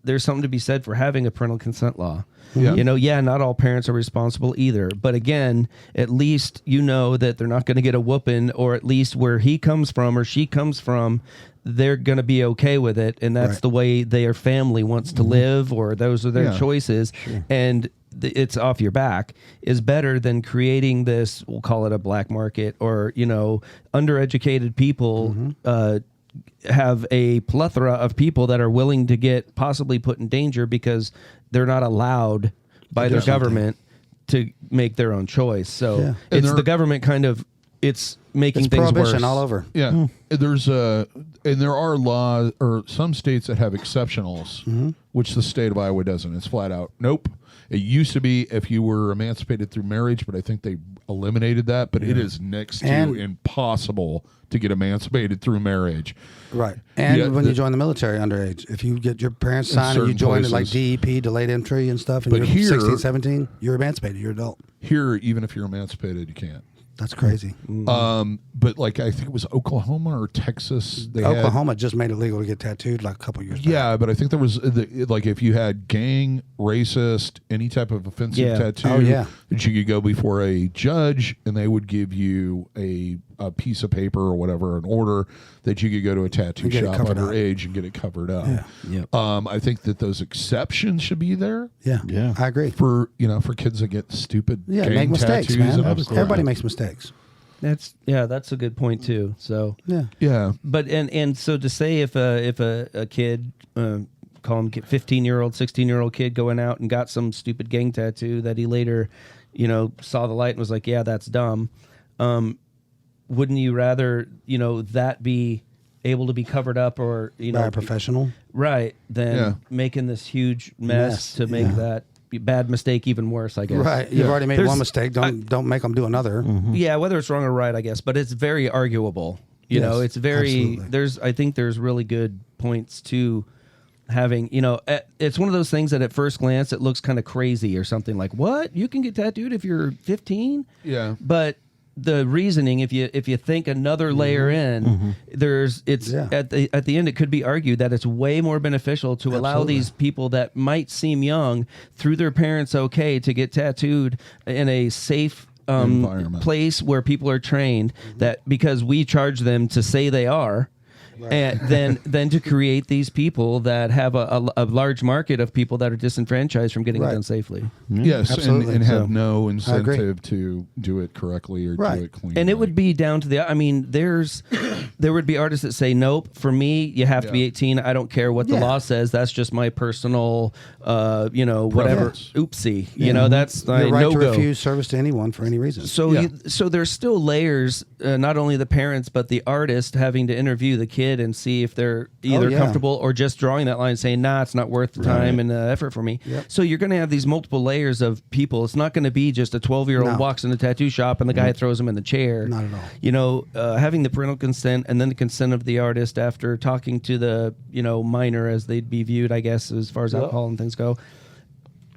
C: there's something to be said for having a parental consent law.
A: Yeah.
C: Not all parents are responsible either, but again, at least that they're not going to get a whooping, or at least where he comes from or she comes from, they're going to be okay with it, and that's
B: Right.
C: the way their family wants to live, or those are their
A: Yeah.
C: choices, and it's off your back is better than creating this, we'll call it a black market, or undereducated people have a plethora of people that are willing to get possibly put in danger because they're not allowed by their government to make their own choice. So
B: Yeah.
C: it's
A: And
C: the government it's making
B: It's
C: things
B: prohibition
C: worse.
B: all over.
A: Yeah, and there are laws or some states that have exceptionals, which the state of Iowa doesn't. It's flat out nope. It used to be if you were emancipated through marriage, but I think they eliminated that. But it is next to
B: And-
A: impossible to get emancipated through marriage.
B: Right. And
A: Yeah,
B: when you join the military underage, if you get your parents
A: In
B: signed and you
A: certain
B: join like
A: places.
B: DEP, delayed entry and stuff, and
A: But
B: you're
A: here-
B: 16, 17, you're emancipated, you're adult.
A: Here, even if you're emancipated, you can't.
B: That's crazy.
A: But but like I think it was Oklahoma or Texas. They had,
B: Oklahoma just made it legal to get tattooed like a couple years back.
A: yeah, but I think there was like if you had gang, racist, any type of offensive tattoo, that you could go before a judge and they would give you a piece of paper or whatever, an order that you could go to a tattoo shop underage and get it covered up.
B: Yeah.
C: Yep.
A: I think that those exceptions should be there.
B: Yeah, I agree.
A: For for kids that get stupid gang
B: make mistakes,
A: tattoos
B: man.
A: and everything.
B: Everybody makes mistakes.
C: That's a good point too. So
A: Yeah.
C: but and so to say if a kid call him 15-year-old 16-year-old kid going out and got some stupid gang tattoo that he later saw the light and was like, yeah, that's dumb, wouldn't you rather that be able to be covered up or
B: by a professional,
C: right, than making this huge mess to make that bad mistake even worse, I guess.
B: Right. You've already made one mistake. Don't make them do another.
C: Yeah, whether it's wrong or right, I guess, but it's very arguable. It's very
B: absolutely.
C: I think there's really good points to having, it's one of those things that at first glance it looks kind of crazy or something like, what? You can get tattooed if you're 15?
A: Yeah.
C: But the reasoning, if you think another layer in, at the end it could be argued that it's way more beneficial to allow these people that might seem young through their parents to get tattooed in a safe place where people are trained, that because we charge them to say they are. And then to create these people that have a large market of people that are disenfranchised from getting it done safely.
A: Yes,
B: absolutely.
A: and have no incentive to do it correctly or do it cleanly.
C: And it would be down to there would be artists that say, nope, for me, you have to be 18. I don't care what the law says. That's just my personal, whatever. Oopsie. That's
B: your right
C: no-go.
B: to refuse service to anyone for any reason.
C: So, so there's still layers, not only the parents, but the artist having to interview the kid and see if they're either comfortable or just drawing that line saying, nah, it's not worth the time and effort for me.
B: Yep.
C: So you're going to have these multiple layers of people. It's not going to be just a 12-year-old walks in a tattoo shop and the guy throws him in the chair.
B: Not at all.
C: Having the parental consent and then the consent of the artist after talking to the, minor as they'd be viewed, I guess, as far as alcohol and things go.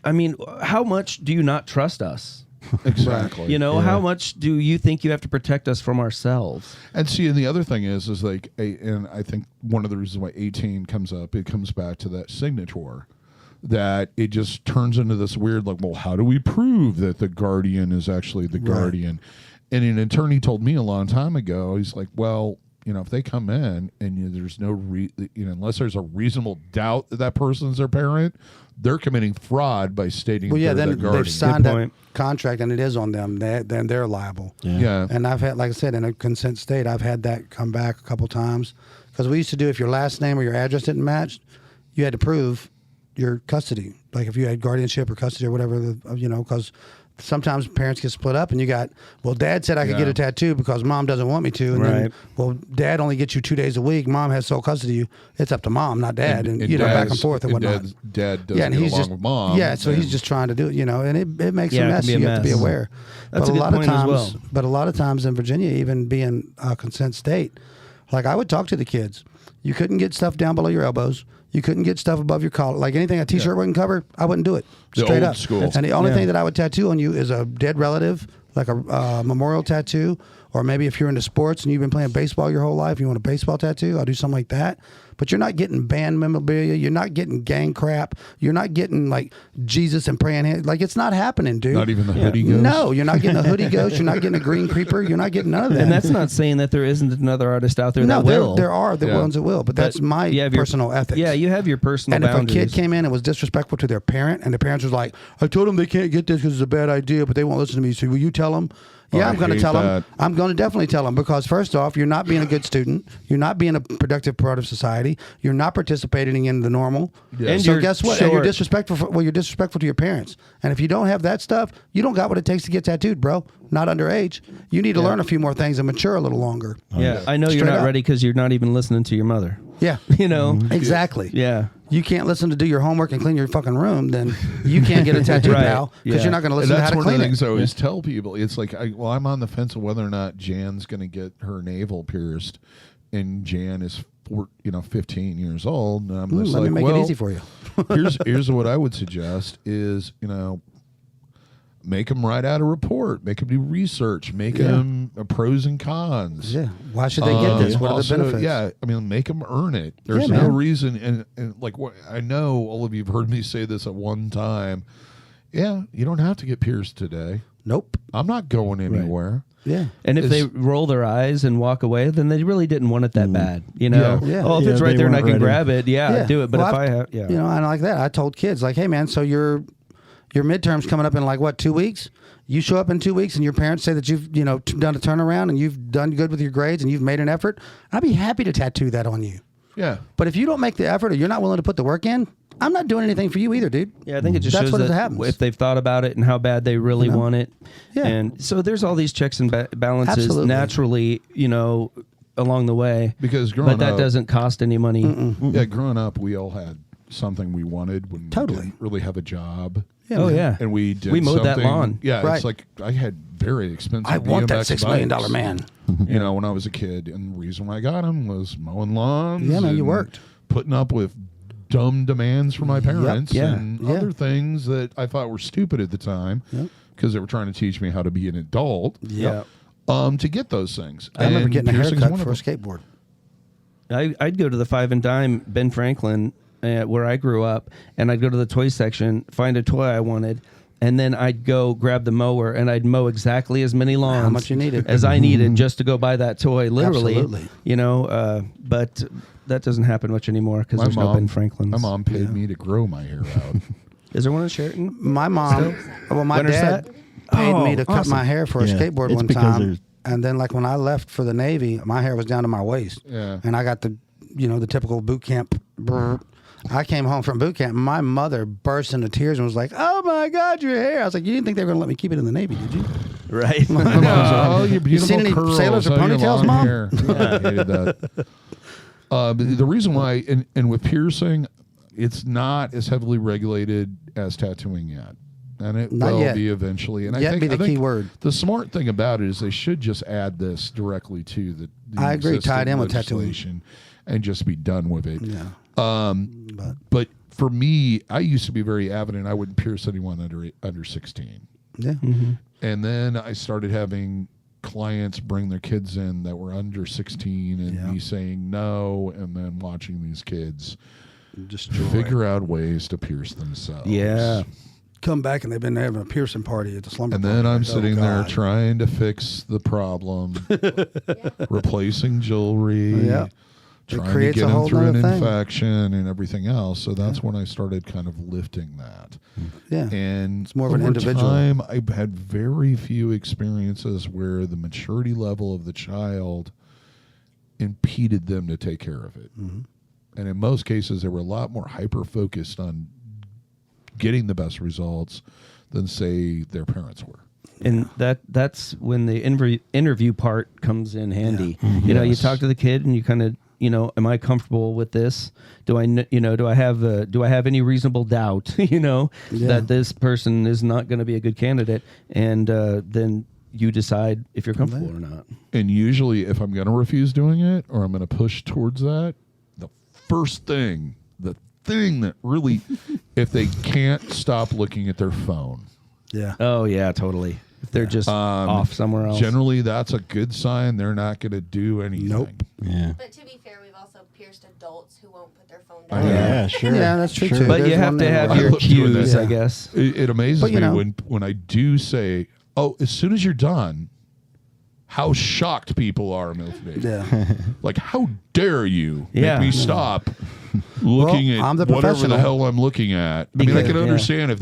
C: I mean, how much do you not trust us?
A: Exactly.
C: How much do you think you have to protect us from ourselves?
A: And see, and the other thing is like, and I think one of the reasons why 18 comes up, it comes back to that signature, that it just turns into this weird, like, well, how do we prove that the guardian is actually the guardian? And an attorney told me a long time ago, he's like, well, if they come in and there's no, unless there's a reasonable doubt that that person's their parent, they're committing fraud by stating they're their guardian.
B: They've signed that contract and it is on them. Then they're liable.
A: Yeah.
B: And I've had, like I said, in a consent state, I've had that come back a couple times. Because we used to do, if your last name or your address didn't match, you had to prove your custody. Like if you had guardianship or custody or whatever, because sometimes parents get split up and you got, well, dad said I could get a tattoo because mom doesn't want me to. And then, well, dad only gets you 2 days a week. Mom has sole custody of you. It's up to mom, not dad. And back and forth and whatnot.
A: Dad doesn't get along with mom.
B: Yeah, so he's just trying to do it, and it makes a mess. You have to be aware.
C: That's a good point as well.
B: But a lot of times in Virginia, even being a consent state, like I would talk to the kids. You couldn't get stuff down below your elbows. You couldn't get stuff above your collar. Like anything a T-shirt wouldn't cover, I wouldn't do it. Straight up.
A: School.
B: And the only thing that I would tattoo on you is a dead relative, like a memorial tattoo, or maybe if you're into sports and you've been playing baseball your whole life, you want a baseball tattoo, I'll do something like that. But you're not getting band memorabilia. You're not getting gang crap. You're not getting like Jesus and praying hands. Like it's not happening, dude.
A: Not even the hoodie ghost.
B: No, you're not getting a hoodie ghost. You're not getting a green creeper. You're not getting none of that.
C: And that's not saying that there isn't another artist out there that will.
B: There are the ones that will, but that's my personal ethics.
C: Yeah, you have your personal
B: boundaries. And if a kid came in and was disrespectful to their parent, and the parents was like, I told them they can't get this because it's a bad idea, but they won't listen to me. So will you tell them? Yeah, I'm going to tell them. I'm going to definitely tell them because first off, you're not being a good student. You're not being a productive part of society. You're not participating in the normal.
A: Yes.
B: And so guess what? And you're disrespectful. You're disrespectful to your parents. And if you don't have that stuff, you don't got what it takes to get tattooed, bro. Not underage. You need to learn a few more things and mature a little longer.
C: Yeah, I know you're not ready because you're not even listening to your mother.
B: Yeah. Exactly.
C: Yeah.
B: You can't listen to do your homework and clean your fucking room, then you can't get a tattoo now because you're not going to listen to how to clean it.
A: That's one of the things I always tell people. It's like, I'm on the fence of whether or not Jan's going to get her navel pierced, and Jan is 15 years old. And I'm just
B: let
A: like,
B: me make it easy for you.
A: here's what I would suggest is, Make them write out a report. Make them do research. Make them pros and cons.
B: Yeah. Why should they get this? What are the benefits?
A: Yeah, I mean, make them earn it. There's
B: Yeah,
A: no
B: man.
A: reason, and like what I know, all of you have heard me say this at one time. Yeah, you don't have to get pierced today.
B: Nope.
A: I'm not going anywhere.
B: Yeah.
C: And if they
A: It's-
C: roll their eyes and walk away, then they really didn't want it that bad. You know?
B: Yeah.
C: Oh, if
D: Yeah,
C: it's right
D: they
C: there and I
D: weren't
C: can
D: ready.
C: grab it, I'd do it. But
B: Well,
C: if
B: I've-
C: I have,
B: You know, and like that, I told kids, like, hey, man, so your midterm's coming up in like, what, 2 weeks? You show up in 2 weeks and your parents say that you've, done a turnaround and you've done good with your grades and you've made an effort. I'd be happy to tattoo that on you.
A: Yeah.
B: But if you don't make the effort or you're not willing to put the work in, I'm not doing anything for you either, dude.
C: Yeah, I think it just
B: That's
C: shows
B: what it
C: that
B: happens.
C: if they've thought about it and how bad they really want it.
B: Yeah.
C: And so there's all these checks and balances
B: Absolutely.
C: naturally, along the way.
A: Because growing
C: But that
A: up,
C: doesn't cost any money.
A: yeah, growing up, we all had something we wanted when
B: Totally.
A: we didn't really have a job.
B: Yeah,
C: Oh
B: man.
C: yeah.
A: And we did
C: We mowed that
A: something-
C: lawn.
A: Yeah,
B: Right.
A: it's like I had very expensive
B: I want that
A: BMX
B: $6 million
A: bikes,
B: man.
A: You know, when I was a kid, and the reason why I got them was mowing lawns.
B: Yeah, man, you
A: and
B: worked.
A: putting up with dumb demands from my parents
C: Yeah.
A: and
B: Yeah.
A: other things that I thought were stupid at the time because they were trying to teach me how to be an adult.
C: Yeah.
A: To get those things.
B: I remember
A: And
B: getting a
A: piercing's
B: haircut
A: one of
B: for a
A: them.
B: skateboard.
C: I'd go to the Five and Dime, Ben Franklin, where I grew up, and I'd go to the toy section, find a toy I wanted, and then I'd go grab the mower and I'd mow exactly as many lawns
B: much you needed.
C: as I needed just to go buy that toy. Literally,
B: Absolutely.
C: But that doesn't happen much anymore because
A: My
C: there's no Ben Franklins.
A: My mom paid me to grow my hair out.
C: Is there one in Sheraton?
B: My mom, my
C: Winter's
B: dad
C: that?
B: paid me
C: Oh,
B: to cut
C: awesome.
B: my hair for a
D: Yeah,
B: skateboard
D: it's
B: one
D: because
B: time.
D: there's-
B: And then, like, when I left for the Navy, my hair was down to my waist.
A: Yeah.
B: And I got the typical boot camp. brr. I came home from boot camp. And my mother burst into tears and was like, "Oh my God, your hair!" I was like, "You didn't think they were going to let me keep it in the Navy, did you?"
C: Right.
A: Oh, your beautiful
B: seen any
A: curls.
B: sailors with
A: Oh, your
B: ponytails,
A: long
B: Mom?
A: hair. I hated that. But the reason why, and with piercing, it's not as heavily regulated as tattooing yet. And it
B: Not
A: will
B: yet.
A: be eventually. And
B: Yet
A: I
B: be
A: think,
B: the key word.
A: The smart thing about it is they should just add this directly to the
B: I agree,
A: existing
B: tied in with tattooing.
A: legislation and just be done with it.
B: Yeah.
A: But for me, I used to be very avid, and I wouldn't pierce anyone under 16.
B: Yeah.
A: And then I started having clients bring their kids in that were under 16 and me saying no, and then watching these kids
B: Just
A: figure out ways to pierce themselves.
C: Yeah.
B: come back and they've been having a piercing party at the slumber.
A: And then I'm
B: party.
A: sitting
B: Oh,
A: there
B: God.
A: trying to fix the problem, replacing jewelry,
B: Yeah. It
A: trying to
B: creates
A: get
B: a
A: them
B: whole
A: through an
B: nother thing.
A: infection and everything else. So that's when I started kind of lifting that.
B: Yeah.
A: And
B: It's more of an
A: over
B: individual.
A: time, I've had very few experiences where the maturity level of the child impeded them to take care of it.
B: Mm-hmm.
A: And in most cases, they were a lot more hyper-focused on getting the best results than, say, their parents were.
C: And that's when the interview part comes in handy.
B: Mm-hmm.
C: You know, you
A: Yes.
C: talk to the kid and you kind of, am I comfortable with this? Do I have any reasonable doubt, that this person is not going to be a good candidate? And then you decide if you're comfortable or not.
A: And usually, if I'm going to refuse doing it or I'm going to push towards that, the thing that really, if they can't stop looking at their phone,
B: Yeah.
C: Oh yeah, totally. If they're just off somewhere else.
A: generally that's a good sign they're not going to do anything.
B: Nope.
D: Yeah.
E: But to be fair, we've also pierced adults who won't put their phone
A: Oh,
E: down.
D: Yeah, sure.
B: Yeah, that's true, too.
C: But you
B: There's
C: have
B: one
C: to
B: there
C: have
B: where-
C: your
A: I love doing
C: cues,
A: that.
C: I guess.
A: It amazes
B: But, you
A: me
B: know-
A: when I do say, "Oh, as soon as you're done," how shocked people are in Milford.
B: Yeah.
A: Like, how dare you
C: Yeah.
A: make me stop looking
B: Well, I'm the
A: at whatever the
B: professional.
A: hell I'm looking at? I mean, I
C: Because-
A: can
C: yeah.
A: understand if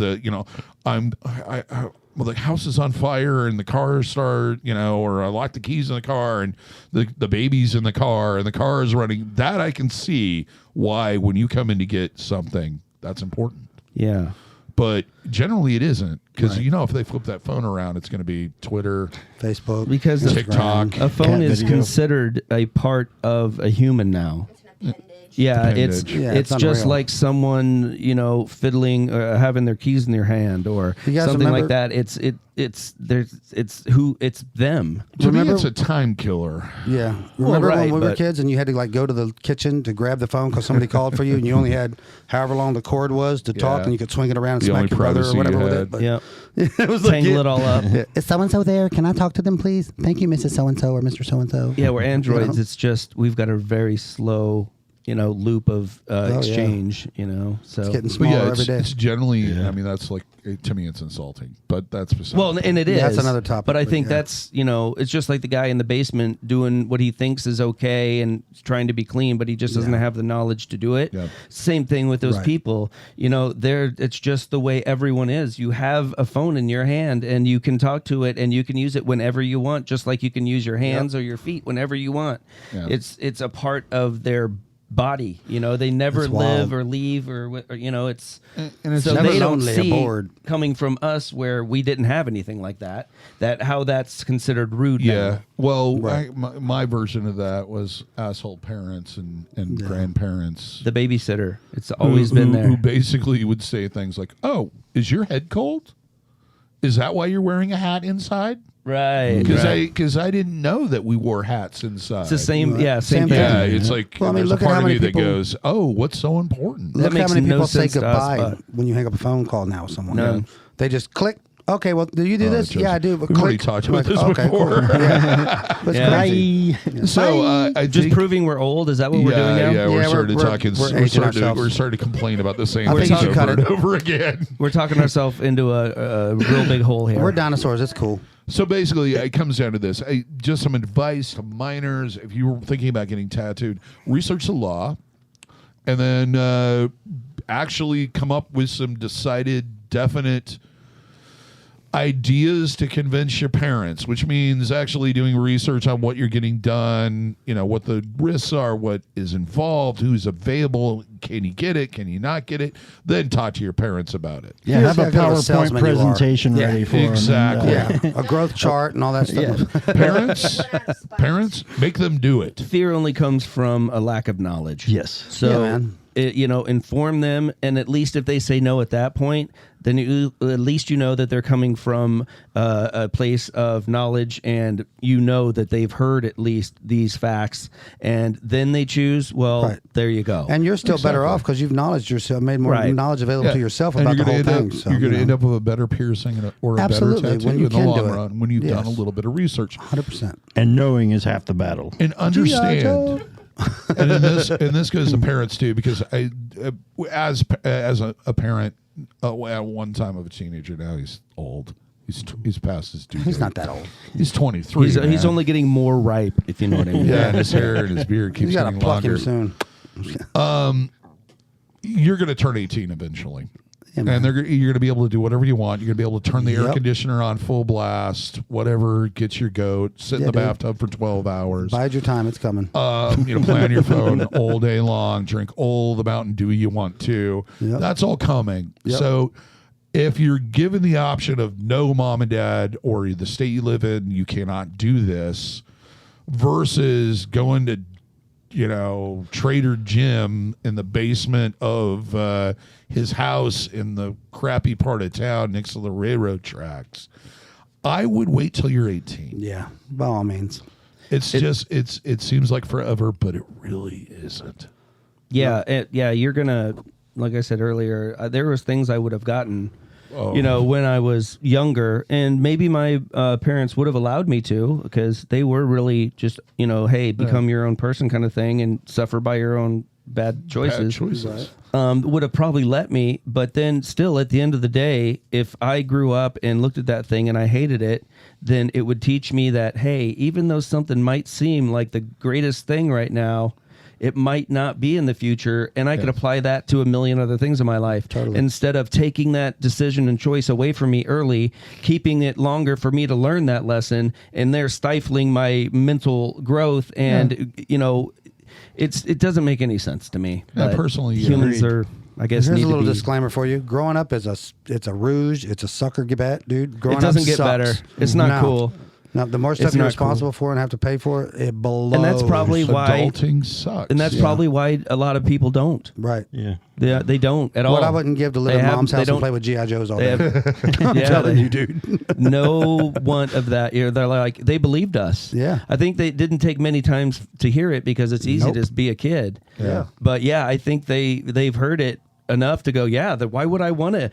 A: well, the house is on fire and the car start, or I lock the keys in the car and the baby's in the car and the car is running. That I can see why when you come in to get something, that's important.
C: Yeah.
A: But generally it isn't because,
B: Right.
A: if they flip that phone around, it's going to be Twitter,
B: Facebook.
C: Because
B: Instagram.
A: TikTok.
C: a phone
D: Cat
C: is
D: video.
C: considered a part of a human now.
E: It's an appendage.
C: Yeah,
A: appendage.
C: it's
B: it's
C: just
B: unreal.
C: like someone, fiddling, having their keys in their hand, or
B: You guys
C: something like
B: remember-
C: that. It's them.
A: To me,
B: Remember-
A: it's a time killer.
B: Yeah.
C: Well,
B: Remember
C: right,
B: when we were
C: but-
B: kids and you had to like go to the kitchen to grab the phone because somebody called for you and you only had however long the cord was to talk
A: Yeah.
B: and you could swing it around and
A: The only
B: smack your brother or
A: privacy
B: whatever
A: you
B: with
A: had.
B: it. But
C: Yeah,
B: it was like,
C: tangle it all up.
B: Is so-and-so there? Can I talk to them, please? Thank you, Mrs. So-and-so or Mr. So-and-so.
C: Yeah, we're androids.
B: You know?
C: It's just we've got a very slow, loop of
B: yeah.
C: exchange. So
B: It's getting
A: But
B: smaller
A: yeah,
B: every
A: it's,
B: day.
A: it's generally. I mean, that's like to me, it's insulting. But that's beside
C: well, and it is.
B: Yeah, that's another topic,
C: But I
B: but
C: think
B: yeah.
C: that's it's just like the guy in the basement doing what he thinks is okay and trying to be clean, but he just doesn't
B: Yeah.
C: have the knowledge to do it.
A: Yeah.
C: Same thing with those
B: Right.
C: people. It's just the way everyone is. You have a phone in your hand and you can talk to it and you can use it whenever you want, just like you can use your hands or your feet whenever you want.
A: Yeah.
C: It's a part of their body. They never
B: It's
C: live
B: wild.
C: or leave or it's
A: and it's
C: so
B: never
C: they don't
B: lonely or
C: see
B: bored.
C: coming from us where we didn't have anything like that how that's considered rude
A: Yeah.
C: now.
A: Well,
B: Right.
A: my version of that was asshole parents and grandparents.
C: The babysitter, it's always been there.
A: Who basically would say things like, "Oh, is your head cold? Is that why you're wearing a hat inside?"
C: Right.
A: Because I didn't know that we wore hats inside.
C: It's the same,
B: Right.
C: same
B: Same
C: thing.
A: Yeah, it's like
B: Well, I mean,
A: there's
B: look
A: a
B: at
A: part
B: how
A: of
B: many
A: me that
B: people-
A: goes, "Oh, what's so important?"
C: That
B: Look how
C: makes
B: many
C: no
B: people say
C: sense to us,
B: goodbye
C: but-
B: when you hang up a phone call now with someone.
C: None.
B: They just click. Okay, well, do you do this?
A: Joseph,
B: Yeah, I do. But
A: we've already
B: click.
A: talked about
B: Like,
A: this
B: okay,
A: before.
B: Cool. Yeah. That's
C: Yeah.
B: crazy.
A: So I
C: Just
A: think,
C: proving we're old. Is that what we're doing now?
A: Yeah, we're
B: Yeah,
A: starting to
B: we're-
A: talk.
B: we're aging ourselves.
A: We're starting to complain about the same
B: I think
A: things
B: you should
A: over
B: cut
A: and
B: it.
A: over again.
C: We're talking ourselves into a real big hole here.
B: We're dinosaurs. It's cool.
A: So basically, it comes down to this. Just some advice to minors. If you were thinking about getting tattooed, research the law, and then actually come up with some decided, definite ideas to convince your parents, which means actually doing research on what you're getting done, what the risks are, what is involved, who's available, can you get it, can you not get it, then talk to your parents about it.
D: Yeah,
B: Here's
D: have a
B: how good of a
D: PowerPoint
B: salesman you are.
D: presentation
B: Yeah,
D: ready for 'em, and,
A: exactly.
B: Yeah, a growth chart and all that stuff.
A: Parents, make them do it.
C: Fear only comes from a lack of knowledge.
D: Yes.
C: So,
B: Yeah, man.
C: Inform them, and at least if they say no at that point, then at least that they're coming from a place of knowledge, and that they've heard at least these facts, and then they choose. Well,
B: Right.
C: there you go.
B: And you're still better
A: Exactly.
B: off because you've knowledged yourself, made more
C: Right.
B: knowledge available to yourself
A: And
B: about the
A: you're
B: whole
A: gonna
B: thing.
A: end up,
B: So,
A: you're going to
B: you
A: end
B: know,
A: up with a better piercing or a
B: Absolutely,
A: better tattoo
B: when you
A: in the
B: can
A: long
B: do it.
A: run when you've done a
B: Yes.
A: little bit of research.
B: 100%.
D: And knowing is half the battle.
A: And understand. And this goes to parents too, because I, as a parent, at one time of a teenager, now he's old. He's past his due
B: He's
A: date.
B: not that old.
A: He's 23.
C: he's
A: man.
C: only getting more ripe, if you know what I mean.
A: yeah, and his hair and his beard keeps
B: You got to
A: getting
B: pluck
A: longer.
B: him soon.
A: You're going to turn 18 eventually.
B: Yeah, man.
A: And you're going to be able to do whatever you want. You're going to be able to turn the air
B: Yep.
A: conditioner on full blast, whatever gets your goat, sit in
B: Yeah,
A: the
B: dude.
A: bathtub for 12 hours.
B: Bide your time. It's coming.
A: Play on your phone all day long, drink all the Mountain Dew you want to.
B: Yep.
A: That's all coming.
B: Yep.
A: So if you're given the option of no, mom and dad, or the state you live in, you cannot do this, versus going to Trader Jim in the basement of his house in the crappy part of town next to the railroad tracks, I would wait till you're 18.
B: Yeah, by all means.
A: It seems like forever, but it really isn't.
C: Yeah, you're gonna, like I said earlier, there was things I would have gotten,
A: Oh.
C: when I was younger, and maybe my parents would have allowed me to, because they were really just, hey, become your own person kind of thing, and suffer by your own bad choices.
A: Bad choices.
C: Would have probably let me, but then still at the end of the day, if I grew up and looked at that thing and I hated it, then it would teach me that, hey, even though something might seem like the greatest thing right now, it might not be in the future, and I could apply that to a million other things in my life.
B: Totally.
C: Instead of taking that decision and choice away from me early, keeping it longer for me to learn that lesson, and they're stifling my mental growth, and it doesn't make any sense to me.
A: Yeah,
C: But
A: personally,
C: humans
A: agreed.
C: are, I guess,
B: Here's
C: need
B: a little
C: to be.
B: disclaimer for you. Growing up it's a rouge. It's a sucker bet, dude. Growing
C: It doesn't
B: up
C: get
B: sucks.
C: better. It's not
B: No.
C: cool.
B: Now, the more stuff
C: It's
B: you're
C: not
B: responsible for and have to pay for, it blows.
C: And that's probably why.
A: Adulting sucks.
C: And that's probably why a lot of people don't.
B: right.
D: Yeah.
C: They don't at all.
B: What I wouldn't give to live
C: They
B: at
C: have-
B: mom's
C: they
B: house and
C: don't-
B: play with G.I. Joes all
C: They
B: day.
C: have,
B: I'm
C: yeah,
B: telling
C: they-
B: you, dude.
C: no want of that. They're like, they believed us.
B: Yeah.
C: I think they didn't take many times to hear it because it's easy
B: Nope.
C: to just be a kid.
B: Yeah.
C: But yeah, I think they've heard it enough to go, yeah, why would I want to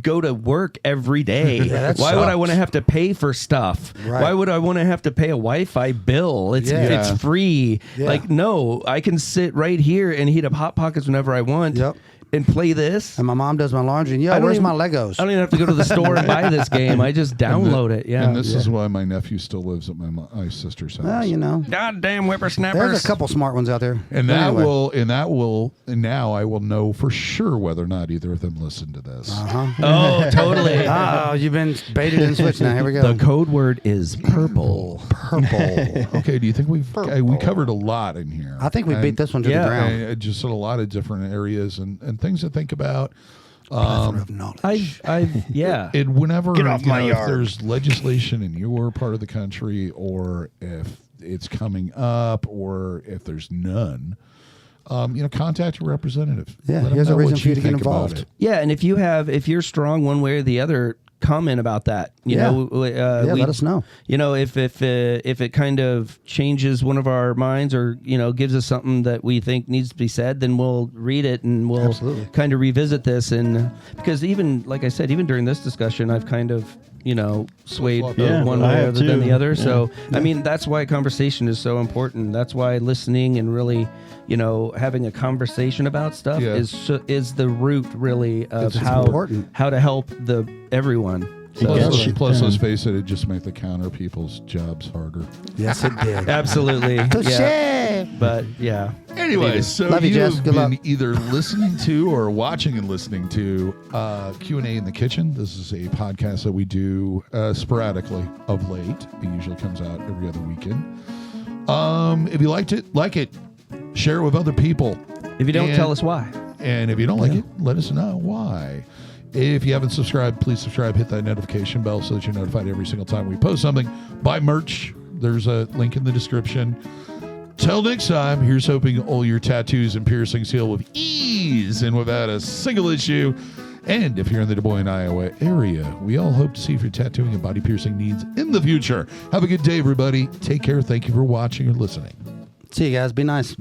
C: go to work every day?
B: that
C: Why would I
B: sucks.
C: want to have to pay for stuff?
B: Right.
C: Why would I want to have to pay a Wi-Fi bill? It's
B: Yeah.
C: it's free.
B: Yeah.
C: Like, no, I can sit right here and heat up Hot Pockets whenever I want
B: Yep.
C: and play this.
B: And my mom does my laundry. And,
C: I don't
B: where's
C: even-
B: my Legos?
C: I don't even have to go to the store and buy this game. I just download it. Yeah.
A: And this is why my nephew still lives at my sister's house.
B: Well, you know.
C: Goddamn whippersnappers.
B: There's a couple smart ones out there.
A: And
B: But
A: that
B: anyway.
A: and now I will know for sure whether or not either of them listen to this.
C: Oh, totally.
B: Oh, you've been baited and switched now. Here we go.
C: The code word is purple.
A: Purple. Okay, do you think we covered a lot in here?
B: I think we beat this one to
C: Yeah.
B: the ground.
A: And just in a lot of different areas and things to think about.
B: Plethora of knowledge.
C: Yeah.
A: It whenever
D: Get off my
A: if
D: yard.
A: there's legislation in your part of the country, or if it's coming up, or if there's none, contact your representative.
B: Yeah,
A: Let 'em
B: here's a
A: know
B: reason
A: what
B: for you to get
A: think about
B: involved.
A: it.
C: Yeah, and if you're strong one way or the other, comment about that. You
B: Yeah.
C: know,
B: Let us know.
C: You know, if it kind of changes one of our minds, or gives us something that we think needs to be said, then we'll read it and we'll
B: Absolutely.
C: kind of revisit this. And because even like I said, even during this discussion, I've kind of swayed
D: Yeah,
C: one
D: I
C: way
D: have
C: other than
D: too.
C: the other.
D: Yeah.
C: So I mean, that's why conversation is so important. That's why listening and really having a conversation about stuff
A: Yeah.
C: is the root really of
B: It's
C: how
B: important.
C: how to help everyone.
A: Plus, let's face it just make the counter people's jobs harder.
B: Yes, it did.
C: Absolutely. yeah.
B: Touche.
C: But yeah.
A: Anyway, so
B: Love you, Jess.
A: you've
B: Good
A: been
B: luck.
A: either listening to or watching and listening to Q&A in the Kitchen. This is a podcast that we do sporadically of late. It usually comes out every other weekend. If you liked it, like it. Share it with other people.
C: If you don't
A: And-
C: tell us why.
A: And if you don't like it, let us know why. If you haven't subscribed, please subscribe. Hit that notification bell so that you're notified every single time we post something. Buy merch. There's a link in the description. Till next time, here's hoping all your tattoos and piercings heal with ease and without a single issue. And if you're in the Des Moines, Iowa area, we all hope to see if your tattooing and body piercing needs in the future. Have a good day, everybody. Take care. Thank you for watching or listening.
B: See you guys. Be nice.